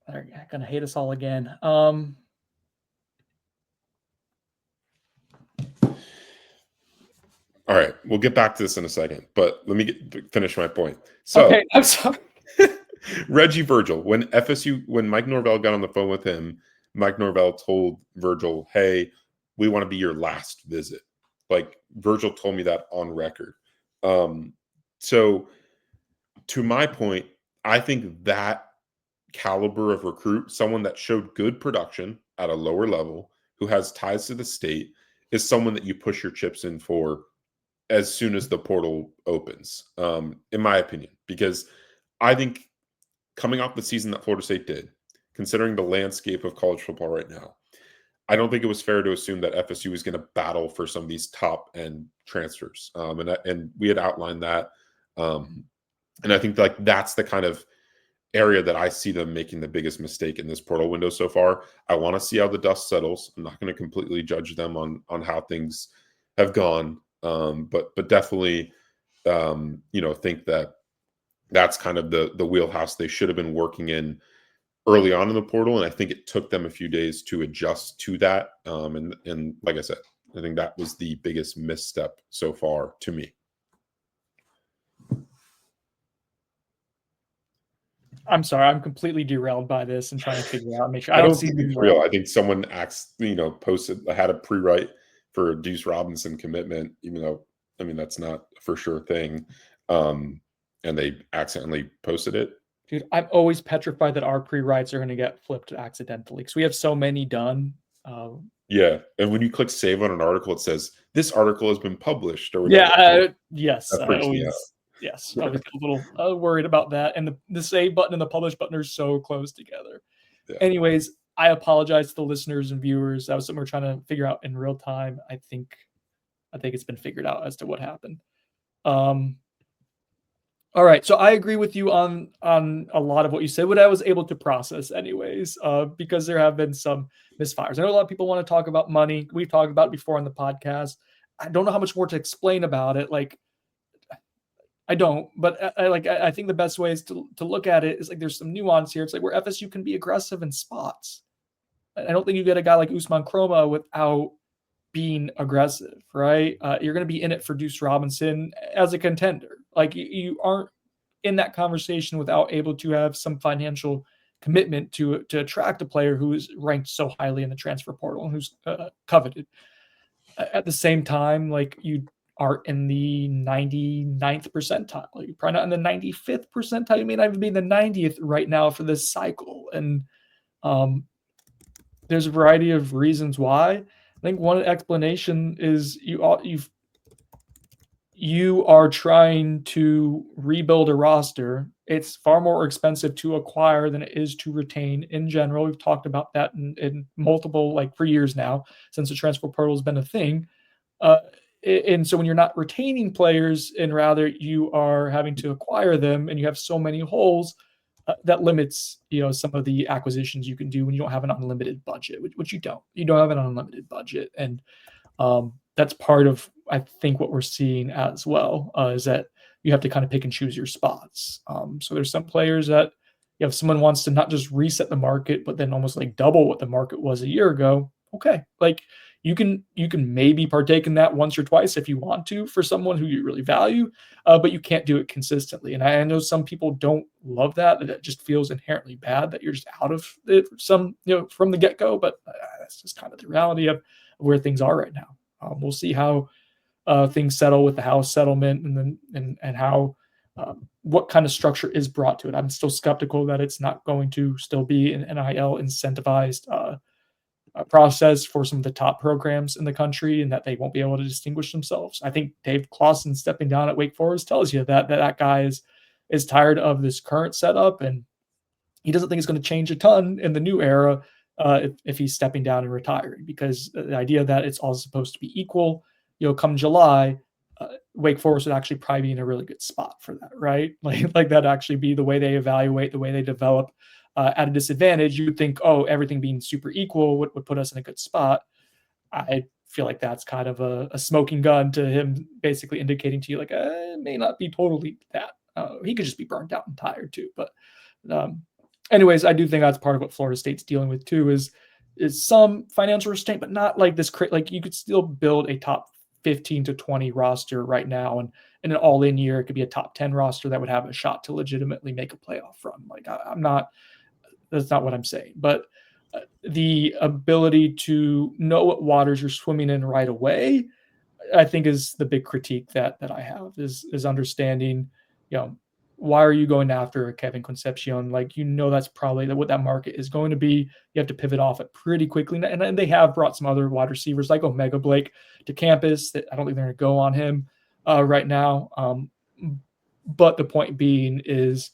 They're gonna hate us all again. All right, we'll get back to this in a second, but let me finish my point. So, okay, I'm sorry. Reggie Virgil, when Mike Norvell got on the phone with him, Mike Norvell told Virgil, "Hey, we want to be your last visit." Like Virgil told me that on record. So to my point, I think that caliber of recruit, someone that showed good production at a lower level, who has ties to the state, is someone that you push your chips in for as soon as the portal opens, in my opinion, because I think coming off the season that Florida State did, considering the landscape of college football right now, I don't think it was fair to assume that FSU was going to battle for some of these top end transfers. And we had outlined that. And I think like that's the kind of area that I see them making the biggest mistake in this portal window so far. I want to see how the dust settles. I'm not going to completely judge them on how things have gone. But definitely, think that that's kind of the wheelhouse they should have been working in early on in the portal. And I think it took them a few days to adjust to that. And like I said, I think that was the biggest misstep so far to me. I'm sorry, I'm completely derailed by this and trying to figure out, make sure I don't think it's real. I think someone had a pre-write for a Deuce Robinson commitment, even though, I mean, that's not a for sure thing. And they accidentally posted it. Dude, I'm always petrified that our pre-writes are going to get flipped accidentally because we have so many done. Yeah, and when you click save on an article, it says this article has been published. Or whatever. Yeah, yes, I was a little worried about that. And the save button and the publish button are so close together. Yeah. Anyways, I apologize to the listeners and viewers. That was something we're trying to figure out in real time. I think it's been figured out as to what happened. All right, so I agree with you on a lot of what you said, what I was able to process anyways, because there have been some misfires. I know a lot of people want to talk about money. We've talked about it before on the podcast. I don't know how much more to explain about it. Like, I don't, but I think the best way is to look at it is like there's some nuance here. It's like where FSU can be aggressive in spots. I don't think you get a guy like Usman Chroma without being aggressive, right? You're going to be in it for Deuce Robinson as a contender. Like you aren't in that conversation without able to have some financial commitment to attract a player who is ranked so highly in the transfer portal and who's coveted. At the same time, like you are in the 99th percentile. You're probably not in the 95th percentile. You may not even be in the 90th right now for this cycle. And there's a variety of reasons why. I think one explanation is you are trying to rebuild a roster. It's far more expensive to acquire than it is to retain in general. We've talked about that in multiple, like for years now, since the transfer portal has been a thing. And so when you're not retaining players and rather you are having to acquire them and you have so many holes, that limits, some of the acquisitions you can do when you don't have an unlimited budget, which you don't. You don't have an unlimited budget. And that's part of, I think, what we're seeing as well, is that you have to kind of pick and choose your spots. So there's some players that, if someone wants to not just reset the market, but then almost like double what the market was a year ago, okay. Like you can maybe partake in that once or twice if you want to for someone who you really value, but you can't do it consistently. And I know some people don't love that. That it just feels inherently bad that you're just out of it from the get go. But that's just kind of the reality of where things are right now. We'll see how things settle with the House settlement, and how what kind of structure is brought to it. I'm still skeptical that it's not going to still be an NIL incentivized process for some of the top programs in the country, and that they won't be able to distinguish themselves. I think Dave Clawson stepping down at Wake Forest tells you that guy is tired of this current setup, and he doesn't think it's going to change a ton in the new era if he's stepping down and retiring, because the idea that it's all supposed to be equal, come July, Wake Forest would actually probably be in a really good spot for that, right? Like that actually be the way they evaluate, the way they develop. At a disadvantage, you would think, oh, everything being super equal would put us in a good spot. I feel like that's kind of a smoking gun to him, basically indicating to you, like, it may not be totally that. He could just be burnt out and tired too. But anyways, I do think that's part of what Florida State's dealing with too, is some financial restraint, but not like this. Like you could still build a top 15 to 20 roster right now, and in an all-in year, it could be a top 10 roster that would have a shot to legitimately make a playoff run. Like I'm not. That's not what I'm saying, but the ability to know what waters you're swimming in right away, I think, is the big critique that I have, is understanding, why are you going after a Kevin Concepcion? Like, that's probably what that market is going to be. You have to pivot off it pretty quickly. And they have brought some other wide receivers like Omega Blake to campus. That I don't think they're going to go on him right now. But the point being is,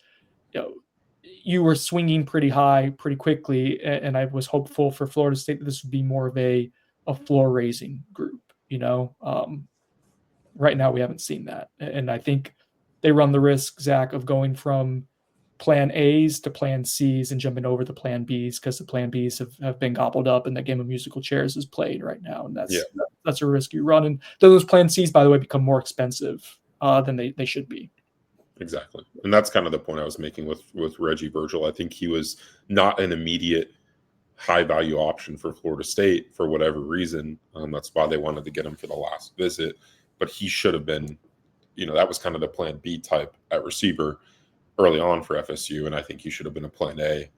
you were swinging pretty high pretty quickly, and I was hopeful for Florida State that this would be more of a floor raising group. Right now we haven't seen that, and I think they run the risk, Zach, of going from plan A's to plan C's and jumping over the plan B's, because the plan B's have been gobbled up and the game of musical chairs is played right now, and that's a risk you run. And those plan C's, by the way, become more expensive than they should be. Exactly. And that's kind of the point I was making with Reggie Virgil. I think he was not an immediate high value option for Florida State for whatever reason. That's why they wanted to get him for the last visit. But he should have been, that was kind of the plan B type at receiver early on for FSU. And I think he should have been a plan A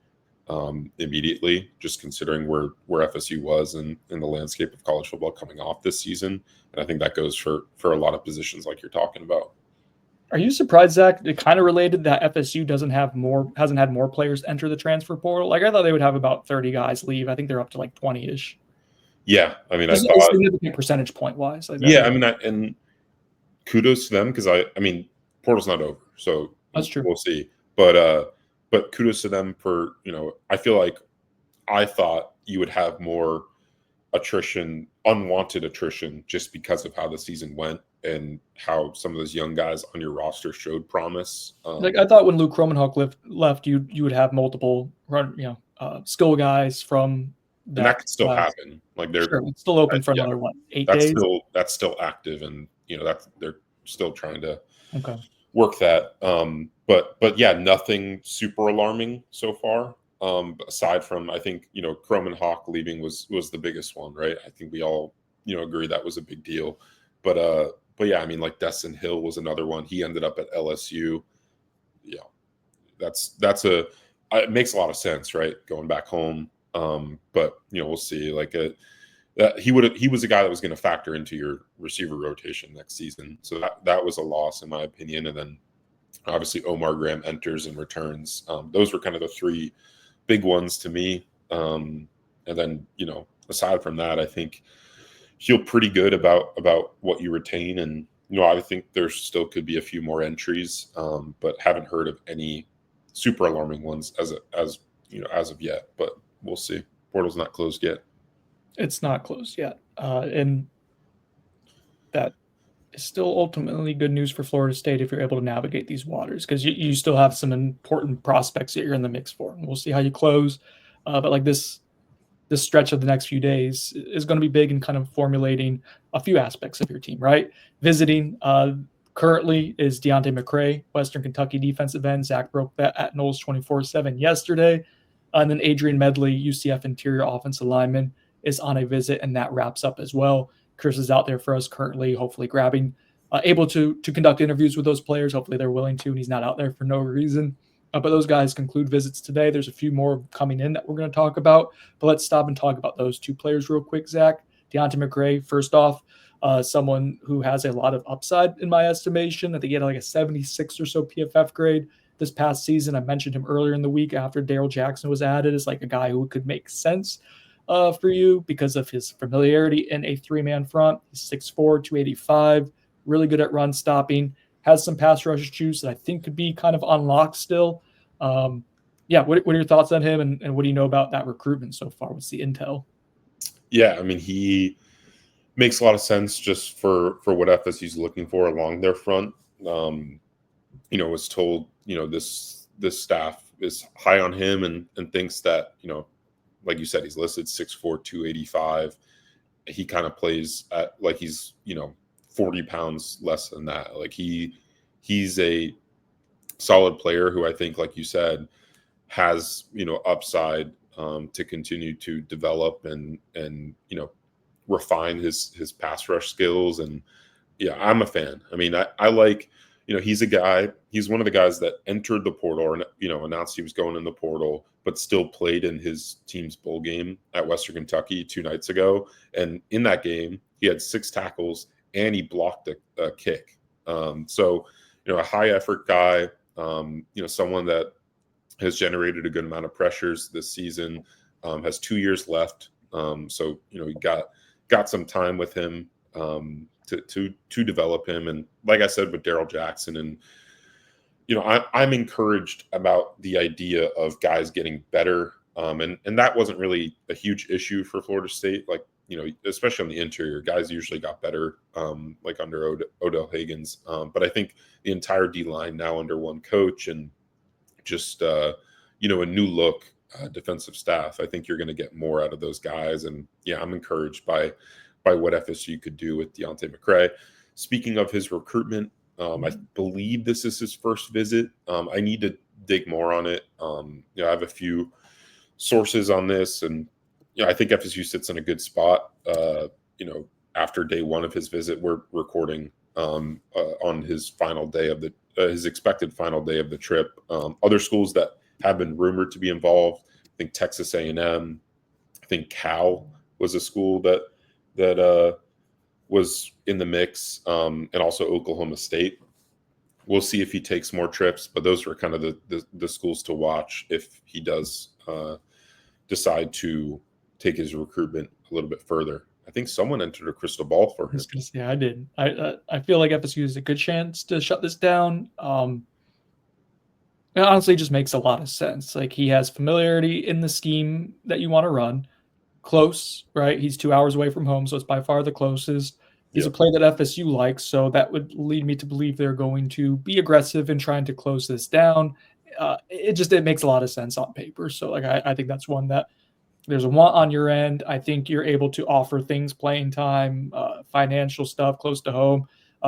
immediately, just considering where FSU was in the landscape of college football coming off this season. And I think that goes for a lot of positions like you're talking about. Are you surprised, Zach? It kind of related that FSU hasn't had more players enter the transfer portal. Like, I thought they would have about 30 guys leave. I think they're up to like 20-ish. Yeah, I mean, I thought significant percentage point wise. Like yeah, I mean, and kudos to them, because I mean, portal's not over, so that's true. We'll see. But kudos to them for I feel like I thought you would have more attrition, unwanted attrition, just because of how the season went and how some of those young guys on your roster showed promise. Like, I thought when Luke Kromenhoek left, you would have multiple skill guys from that. And that could still happen. Like, they're it's still open for another 8 days. That's still active, and they're still trying to work that. But yeah, nothing super alarming so far. Aside from, I think Kromenhoek leaving was the biggest one, right? I think we all agree that was a big deal. But yeah, I mean, like, Destin Hill was another one. He ended up at LSU. Yeah, it makes a lot of sense, right? Going back home. But we'll see. Like, he was a guy that was going to factor into your receiver rotation next season. So that was a loss in my opinion. And then obviously Omar Graham enters and returns. Those were kind of the three big ones to me. And then, aside from that, I think feel pretty good about what you retain. And, I think there still could be a few more entries, but haven't heard of any super alarming ones as of yet, but we'll see. Portal's not closed yet. It's not closed yet. And that is still ultimately good news for Florida State if you're able to navigate these waters, because you still have some important prospects that you're in the mix for. And we'll see how you close. But like this stretch of the next few days is going to be big in kind of formulating a few aspects of your team, right? Visiting currently is Deontay McCray, Western Kentucky defensive end. Zach broke that at Knowles 24/7 yesterday. And then Adrian Medley, UCF interior offensive lineman, is on a visit, and that wraps up as well. Chris is out there for us currently, hopefully grabbing, able to conduct interviews with those players. Hopefully they're willing to, and he's not out there for no reason. But those guys conclude visits today. There's a few more coming in that we're going to talk about. But let's stop and talk about those two players real quick, Zach. Deontay McRae, first off, someone who has a lot of upside in my estimation. I think he had like a 76 or so PFF grade this past season. I mentioned him earlier in the week after Daryl Jackson was added as like a guy who could make sense for you because of his familiarity in a three-man front. He's 6'4", 285, really good at run stopping, has some pass rush juice that I think could be kind of unlocked still. What are your thoughts on him, and what do you know about that recruitment so far? What's the intel? Yeah, I mean, he makes a lot of sense just for what FSU's looking for along their front. Was told, this staff is high on him and thinks that, like you said, he's listed 6'4", 285. He kind of plays at like he's, 40 pounds less than that. Like he's a solid player who I think, like you said, has, upside to continue to develop and refine his pass rush skills. And yeah, I'm a fan. I mean, I like, he's one of the guys that entered the portal or, announced he was going in the portal, but still played in his team's bowl game at Western Kentucky 2 nights ago. And in that game, he had 6 tackles and he blocked a kick. So, a high effort guy, someone that has generated a good amount of pressures this season, has 2 years left. So, you got some time with him to develop him. And like I said, with Daryl Jackson, and, I'm encouraged about the idea of guys getting better. And that wasn't really a huge issue for Florida State. Like, especially on the interior, guys usually got better, like under Odell Higgins. But I think the entire D-line now under one coach and just, a new look defensive staff, I think you're going to get more out of those guys. And yeah, I'm encouraged by what FSU could do with Deontay McRae. Speaking of his recruitment, I believe this is his first visit. I need to dig more on it. I have a few sources on this, and I think FSU sits in a good spot. After day one of his visit, we're recording on his final day of his expected final day of the trip. Other schools that have been rumored to be involved, I think Texas A&M, I think Cal was a school that was in the mix, and also Oklahoma State. We'll see if he takes more trips, but those are kind of the schools to watch if he does decide to take his recruitment a little bit further. I think someone entered a crystal ball for him. I was going to say I did. I feel like FSU has a good chance to shut this down. It honestly just makes a lot of sense. Like, he has familiarity in the scheme that you want to run. Close, right? He's 2 hours away from home, so it's by far the closest. He's a play that FSU likes, so that would lead me to believe they're going to be aggressive in trying to close this down. It makes a lot of sense on paper. So, like, I think that's one that there's a want on your end. I think you're able to offer things, playing time, financial stuff close to home,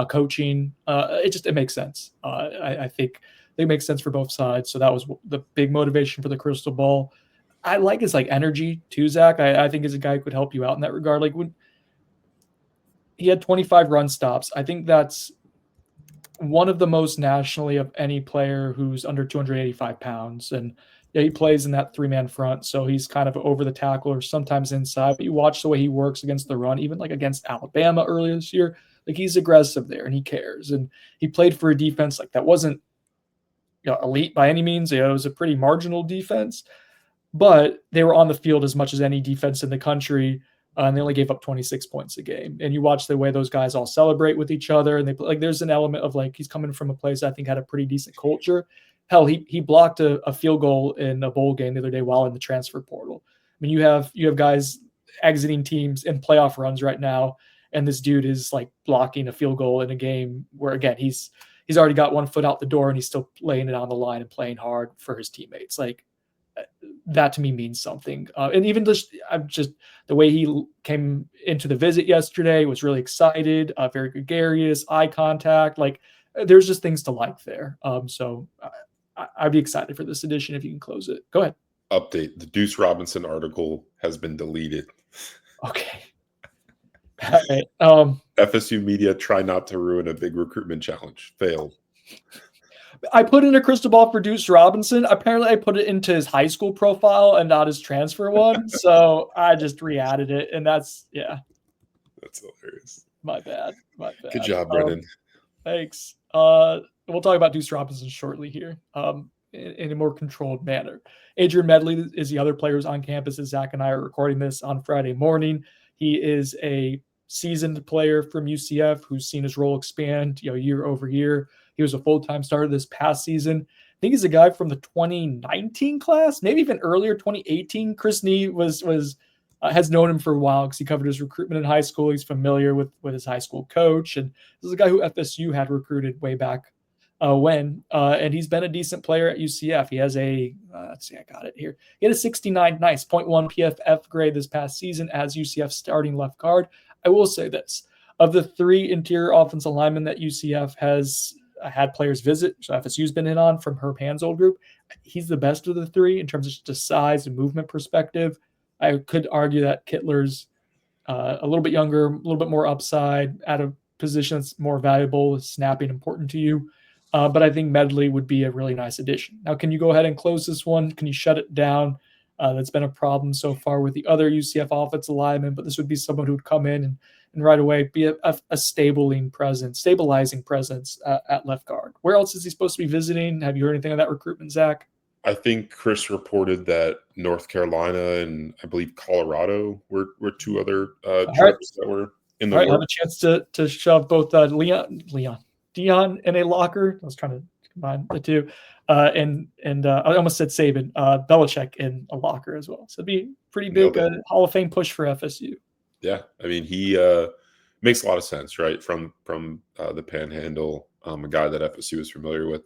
coaching. It makes sense. I think they make sense for both sides. So that was the big motivation for the crystal ball. I like his energy too, Zach. I think he's a guy who could help you out in that regard. Like, when he had 25 run stops, I think that's one of the most nationally of any player who's under 285 pounds. And yeah, he plays in that 3-man front, so he's kind of over the tackle or sometimes inside. But you watch the way he works against the run, even like against Alabama earlier this year. Like, he's aggressive there and he cares. And he played for a defense like that wasn't elite by any means. It was a pretty marginal defense, but they were on the field as much as any defense in the country, and they only gave up 26 points a game. And you watch the way those guys all celebrate with each other, and there's an element of he's coming from a place I think had a pretty decent culture. Hell, he blocked a field goal in a bowl game the other day while in the transfer portal. I mean, you have guys exiting teams in playoff runs right now, and this dude is blocking a field goal in a game where, again, he's already got one foot out the door and he's still laying it on the line and playing hard for his teammates. That to me means something. And even just the way he came into the visit yesterday, was really excited, very gregarious, eye contact. There's just things to like there. So I'd be excited for this edition if you can close it. Go ahead. Update: the Deuce Robinson article has been deleted. Okay. All right. FSU media try not to ruin a big recruitment challenge. Failed. I put in a crystal ball for Deuce Robinson. Apparently, I put it into his high school profile and not his transfer one. So I just re-added it, and that's That's hilarious. my bad. My Good bad. job, Brennan. Thanks. We'll talk about Deuce Robinson shortly here. In a more controlled manner. Adrian Medley is the other players on campus as Zach and I are recording this on Friday morning. He is a seasoned player from UCF who's seen his role expand, year over year. He was a full-time starter this past season. I think he's a guy from the 2019 class, maybe even earlier, 2018. Chris Nee has known him for a while because he covered his recruitment in high school. He's familiar with his high school coach, and this is a guy who FSU had recruited way back and he's been a decent player at UCF. He has let's see, I got it here. He had a 69, nice 0.1 PFF grade this past season as UCF starting left guard. I will say this: of the 3 interior offensive linemen that UCF has had players visit, so FSU's been in on from Herb Hand's old group, he's the best of the 3 in terms of just size and movement perspective. I could argue that Kittler's a little bit younger, a little bit more upside at a position that's more valuable, snapping important to you. But I think Medley would be a really nice addition. Now, can you go ahead and close this one? Can you shut it down? That's been a problem so far with the other UCF offensive linemen, but this would be someone who would come in and right away be a stabilizing presence at left guard. Where else is he supposed to be visiting? Have you heard anything of that recruitment, Zach? I think Chris reported that North Carolina and I believe Colorado were 2 other trips that were in the works. Have a chance to shove both Dion in a locker. I was trying to combine the 2. And I almost said Saban, Belichick in a locker as well. So it'd be pretty big Hall of Fame push for FSU. Yeah. I mean, he makes a lot of sense, right? From the Panhandle, a guy that FSU is familiar with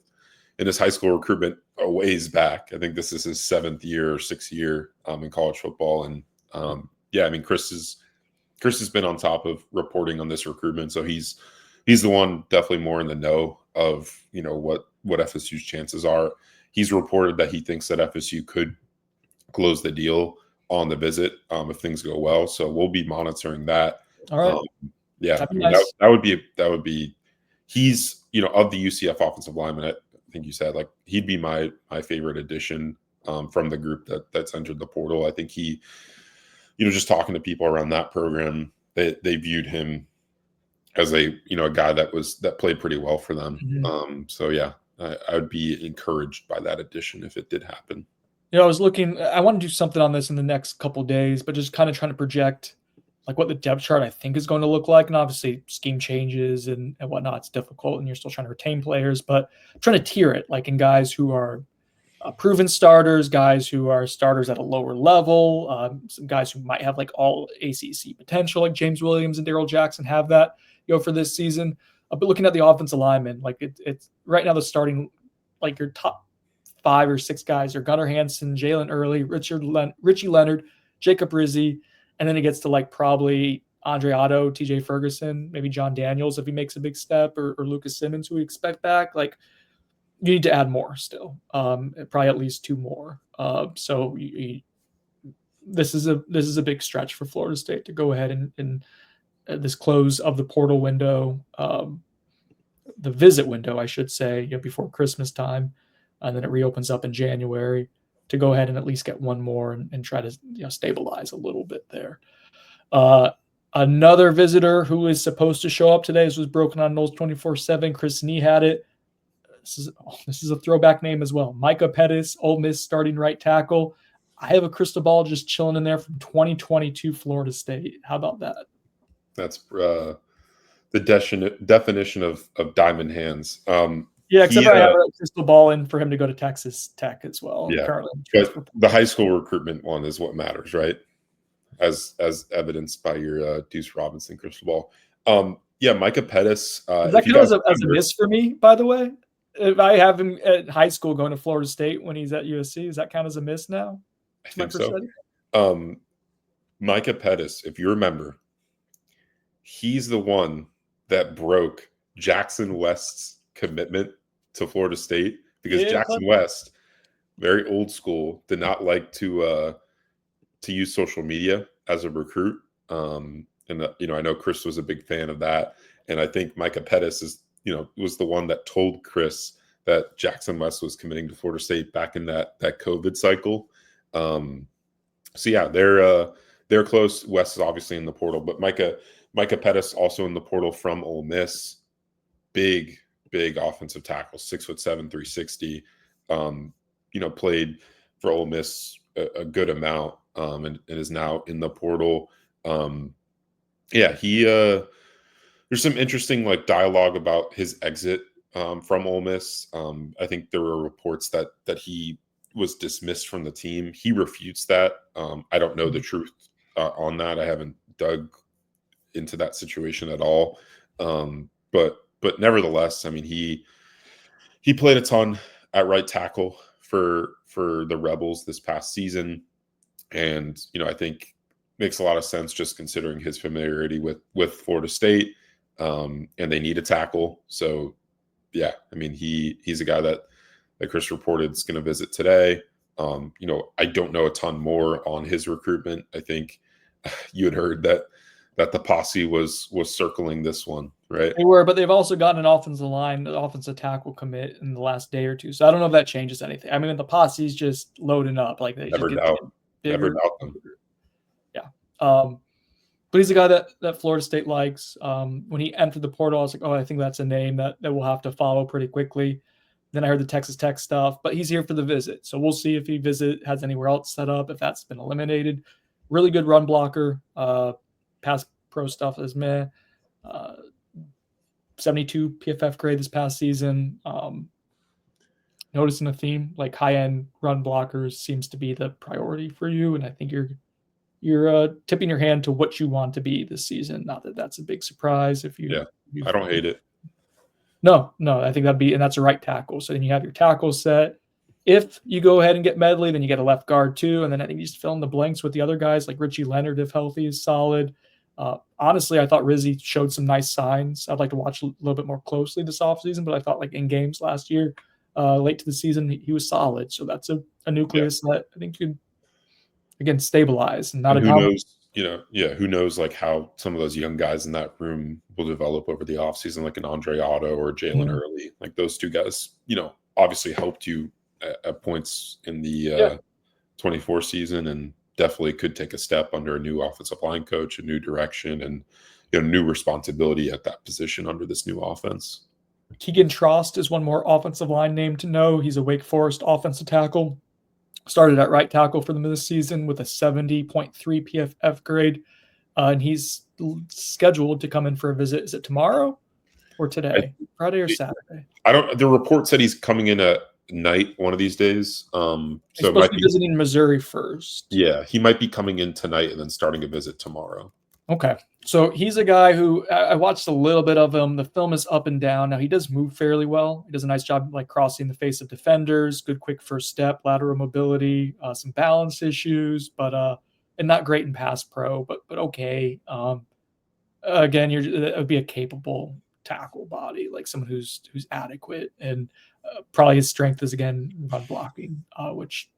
in his high school recruitment a ways back. I think this is his 7th year or 6th year in college football. And I mean, Chris has been on top of reporting on this recruitment. So he's the one definitely more in the know of, what FSU's chances are. He's reported that he thinks that FSU could close the deal on the visit if things go well. So we'll be monitoring that. All right. I mean, nice. that would be he's, of the UCF offensive lineman, I think you said, like, he'd be my favorite addition from the group that's entered the portal. I think he, just talking to people around that program, they viewed him as a guy that played pretty well for them. Mm-hmm. I would be encouraged by that addition if it did happen. I was looking. I want to do something on this in the next couple of days, but just kind of trying to project like what the depth chart I think is going to look like. And obviously scheme changes and whatnot. It's difficult, and you're still trying to retain players, but I'm trying to tier it like in guys who are proven starters, guys who are starters at a lower level, some guys who might have like all ACC potential, like James Williams and Darrell Jackson have that. For this season, but looking at the offensive linemen, like it's right now the starting, like your top 5 or 6 guys are Gunnar Hansen, Jalen Early, Richie Leonard, Jacob Rizzi, and then it gets to like probably Andre Otto, TJ Ferguson, maybe John Daniels if he makes a big step, or Lucas Simmons who we expect back. Like you need to add more still, probably at least 2 more. So this is a big stretch for Florida State to go ahead and this close of the portal window, the visit window, I should say, before Christmas time, and then it reopens up in January to go ahead and at least get 1 more and try to stabilize a little bit there. Another visitor who is supposed to show up today, this was broken on Knowles 24/7. Chris Nee had it. This is a throwback name as well. Micah Pettis, Ole Miss starting right tackle. I have a crystal ball just chilling in there from 2022 Florida State. How about that? That's the definition of diamond hands. Except I have a crystal ball in for him to go to Texas Tech as well. Yeah, but the high school recruitment one is what matters, right? As evidenced by your Deuce Robinson crystal ball. Micah Pettis. Does that count as a miss for me, by the way? If I have him at high school going to Florida State when he's at USC, does that count as a miss now? I think so. Micah Pettis, if you remember, he's the one that broke Jackson West's commitment to Florida State because Jackson West, very old school, did not like to use social media as a recruit. And I know Chris was a big fan of that, and I think Micah Pettis was the one that told Chris that Jackson West was committing to Florida State back in that COVID cycle. So yeah, they're close. West is obviously in the portal, but Micah Pettis also in the portal from Ole Miss. Big offensive tackle, 6'7", 360. Played for Ole Miss a good amount, and is now in the portal. There's some interesting dialogue about his exit from Ole Miss. I think there were reports that he was dismissed from the team. He refutes that. I don't know the truth on that. I haven't dug into that situation at all. But nevertheless, I mean, he played a ton at right tackle for the Rebels this past season, and I think makes a lot of sense just considering his familiarity with Florida State, and they need a tackle. So yeah, I mean, he's a guy that Chris reported is going to visit today. I don't know a ton more on his recruitment. I think you had heard that the posse was circling this one, right? They were, but they've also gotten an offensive tackle commit in the last day or two. So I don't know if that changes anything. I mean, the posse's just loading up. Like they Never just doubt them. Yeah. But he's a guy that Florida State likes. When he entered the portal, I was like, oh, I think that's a name that we'll have to follow pretty quickly. Then I heard the Texas Tech stuff, but he's here for the visit. So we'll see if he has anywhere else set up, if that's been eliminated. Really good run blocker. Pass pro stuff is meh. 72 PFF grade this past season. Noticing a theme, like high-end run blockers seems to be the priority for you, and I think you're tipping your hand to what you want to be this season. Not that that's a big surprise if you. Yeah, I don't hate it. No, I think and that's a right tackle. So then you have your tackle set. If you go ahead and get Medley, then you get a left guard too, and then I think you just fill in the blanks with the other guys like Richie Leonard, if healthy, is solid. Honestly, I thought Rizzi showed some nice signs. I'd like to watch a little bit more closely this offseason, but I thought in games last year, late to the season, he was solid. So that's a nucleus that I think could, again, stabilize. And who knows, who knows how some of those young guys in that room will develop over the offseason, like an Andre Otto or Jalen Early. Like those two guys, obviously helped you at points in the 24 season, and definitely could take a step under a new offensive line coach, a new direction, and new responsibility at that position under this new offense. Keegan Trost is one more offensive line name to know. He's a Wake Forest offensive tackle. Started at right tackle for them this season with a 70.3 PFF grade. And he's scheduled to come in for a visit. Is it tomorrow or today? Friday or Saturday? The report said he's coming in at night one of these days. So he's supposed to be visiting Missouri first. Yeah, he might be coming in tonight and then starting a visit tomorrow. Okay. So he's a guy who I watched a little bit of him. The film is up and down. Now he does move fairly well. He does a nice job crossing the face of defenders, good quick first step, lateral mobility, some balance issues, but and not great in pass pro, but okay. Again, that would be a capable tackle body, like someone who's adequate, and probably his strength is again run blocking, which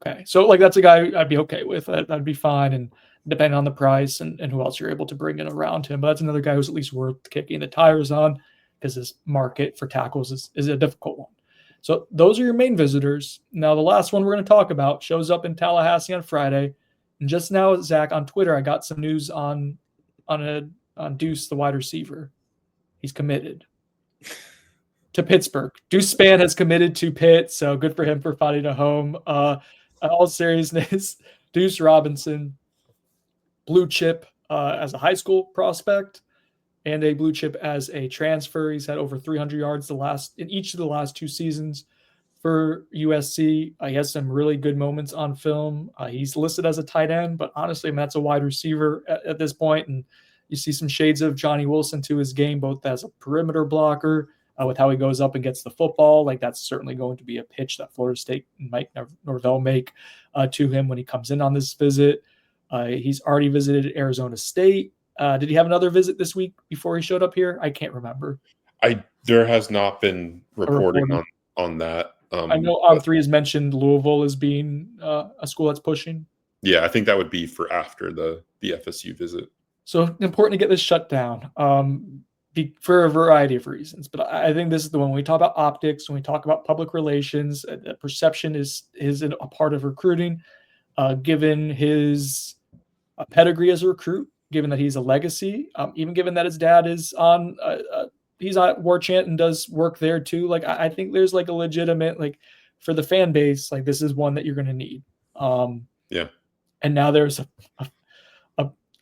okay. So that's a guy I'd be okay with. That'd be fine, and depending on the price and who else you're able to bring in around him. But that's another guy who's at least worth kicking the tires on, because his market for tackles is a difficult one. So those are your main visitors. Now, the last one we're going to talk about shows up in Tallahassee on Friday. And just now, Zach, on Twitter, I got some news on Deuce, the wide receiver. He's committed to Pittsburgh. Deuce Spann has committed to Pitt, so good for him for finding a home. All seriousness, Deuce Robinson, blue chip as a high school prospect and a blue chip as a transfer. He's had over 300 yards in each of the last two seasons for USC. He has some really good moments on film. He's listed as a tight end, but honestly, that's a wide receiver at this point. And you see some shades of Johnny Wilson to his game, both as a perimeter blocker with how he goes up and gets the football. That's certainly going to be a pitch that Florida State might Norvell make to him when he comes in on this visit. He's already visited Arizona State. Did he have another visit this week before he showed up here? I can't remember. There has not been reporting on that. I know On3 has mentioned Louisville as being a school that's pushing. Yeah, I think that would be for after the FSU visit. So important to get this shut down for a variety of reasons. But I think this is the one. When we talk about optics, when we talk about public relations, perception is a part of recruiting. Given his pedigree as a recruit, given that he's a legacy, even given that his dad is on, he's on War Chant and does work there too. Like I think there's like a legitimate, like for the fan base, like this is one that you're going to need. Yeah. And now there's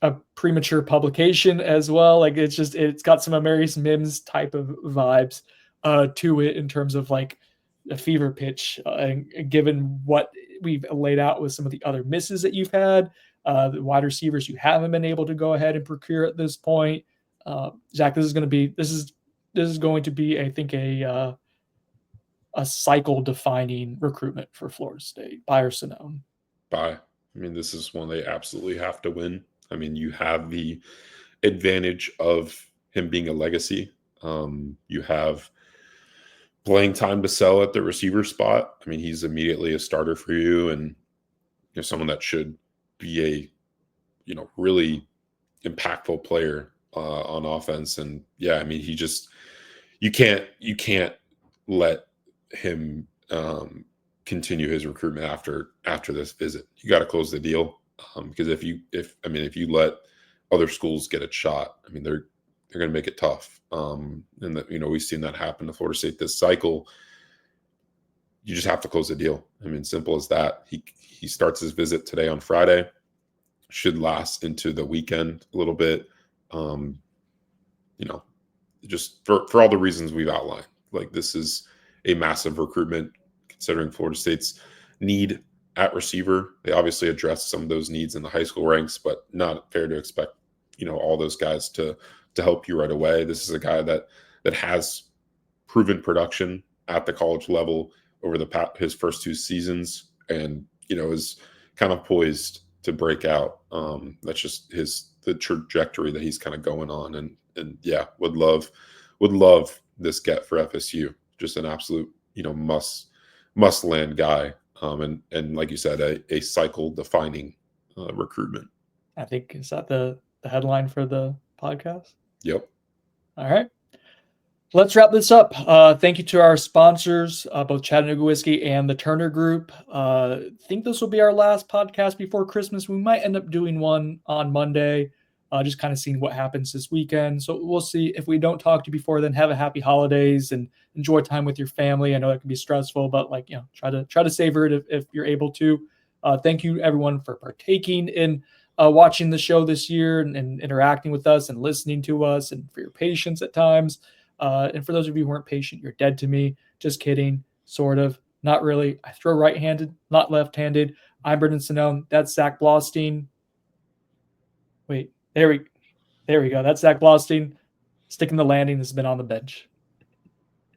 a premature publication as well. Like it's got some Amarius Mims type of vibes to it in terms of like a fever pitch. And given what we've laid out with some of the other misses that you've had, the wide receivers you haven't been able to go ahead and procure at this point, Zach, this is going to be, I think, a cycle defining recruitment for Florida State. Buy or Sonone. Buy. I mean, this is one they absolutely have to win. I mean, you have the advantage of him being a legacy. You have playing time to sell at the receiver spot. I mean, he's immediately a starter for you, and you're someone that should be a, really impactful player on offense. And yeah, I mean, you can't let him continue his recruitment after this visit. You got to close the deal. Because if you let other schools get a shot, I mean, they're going to make it tough. And that, we've seen that happen to Florida State this cycle. You just have to close the deal. I mean, simple as that. He starts his visit today on Friday, should last into the weekend a little bit. Just for all the reasons we've outlined. Like, this is a massive recruitment considering Florida State's need at receiver. They obviously addressed some of those needs in the high school ranks, but not fair to expect, all those guys to help you right away. This is a guy that has proven production at the college level over his first 2 seasons, and is kind of poised to break out. That's just the trajectory that he's kind of going on, and yeah, would love this get for FSU. Just an absolute must land guy. And like you said, a cycle defining recruitment. I think, is that the headline for the podcast? Yep. All right. Let's wrap this up. Thank you to our sponsors, both Chattanooga Whiskey and the Turner Group. I think this will be our last podcast before Christmas. We might end up doing one on Monday, just kind of seeing what happens this weekend. So we'll see. If we don't talk to you before then, have a happy holidays and enjoy time with your family. I know that can be stressful, but try to savor it if you're able to. Thank you everyone for partaking in watching the show this year and interacting with us and listening to us, and for your patience at times. And for those of you who weren't patient, you're dead to me. Just kidding. Sort of. Not really. I throw right-handed, not left-handed. I'm Brendan Sonone. That's Zach Blostein. Wait, there we go. That's Zach Blostein. Sticking the landing. This has been On the Bench.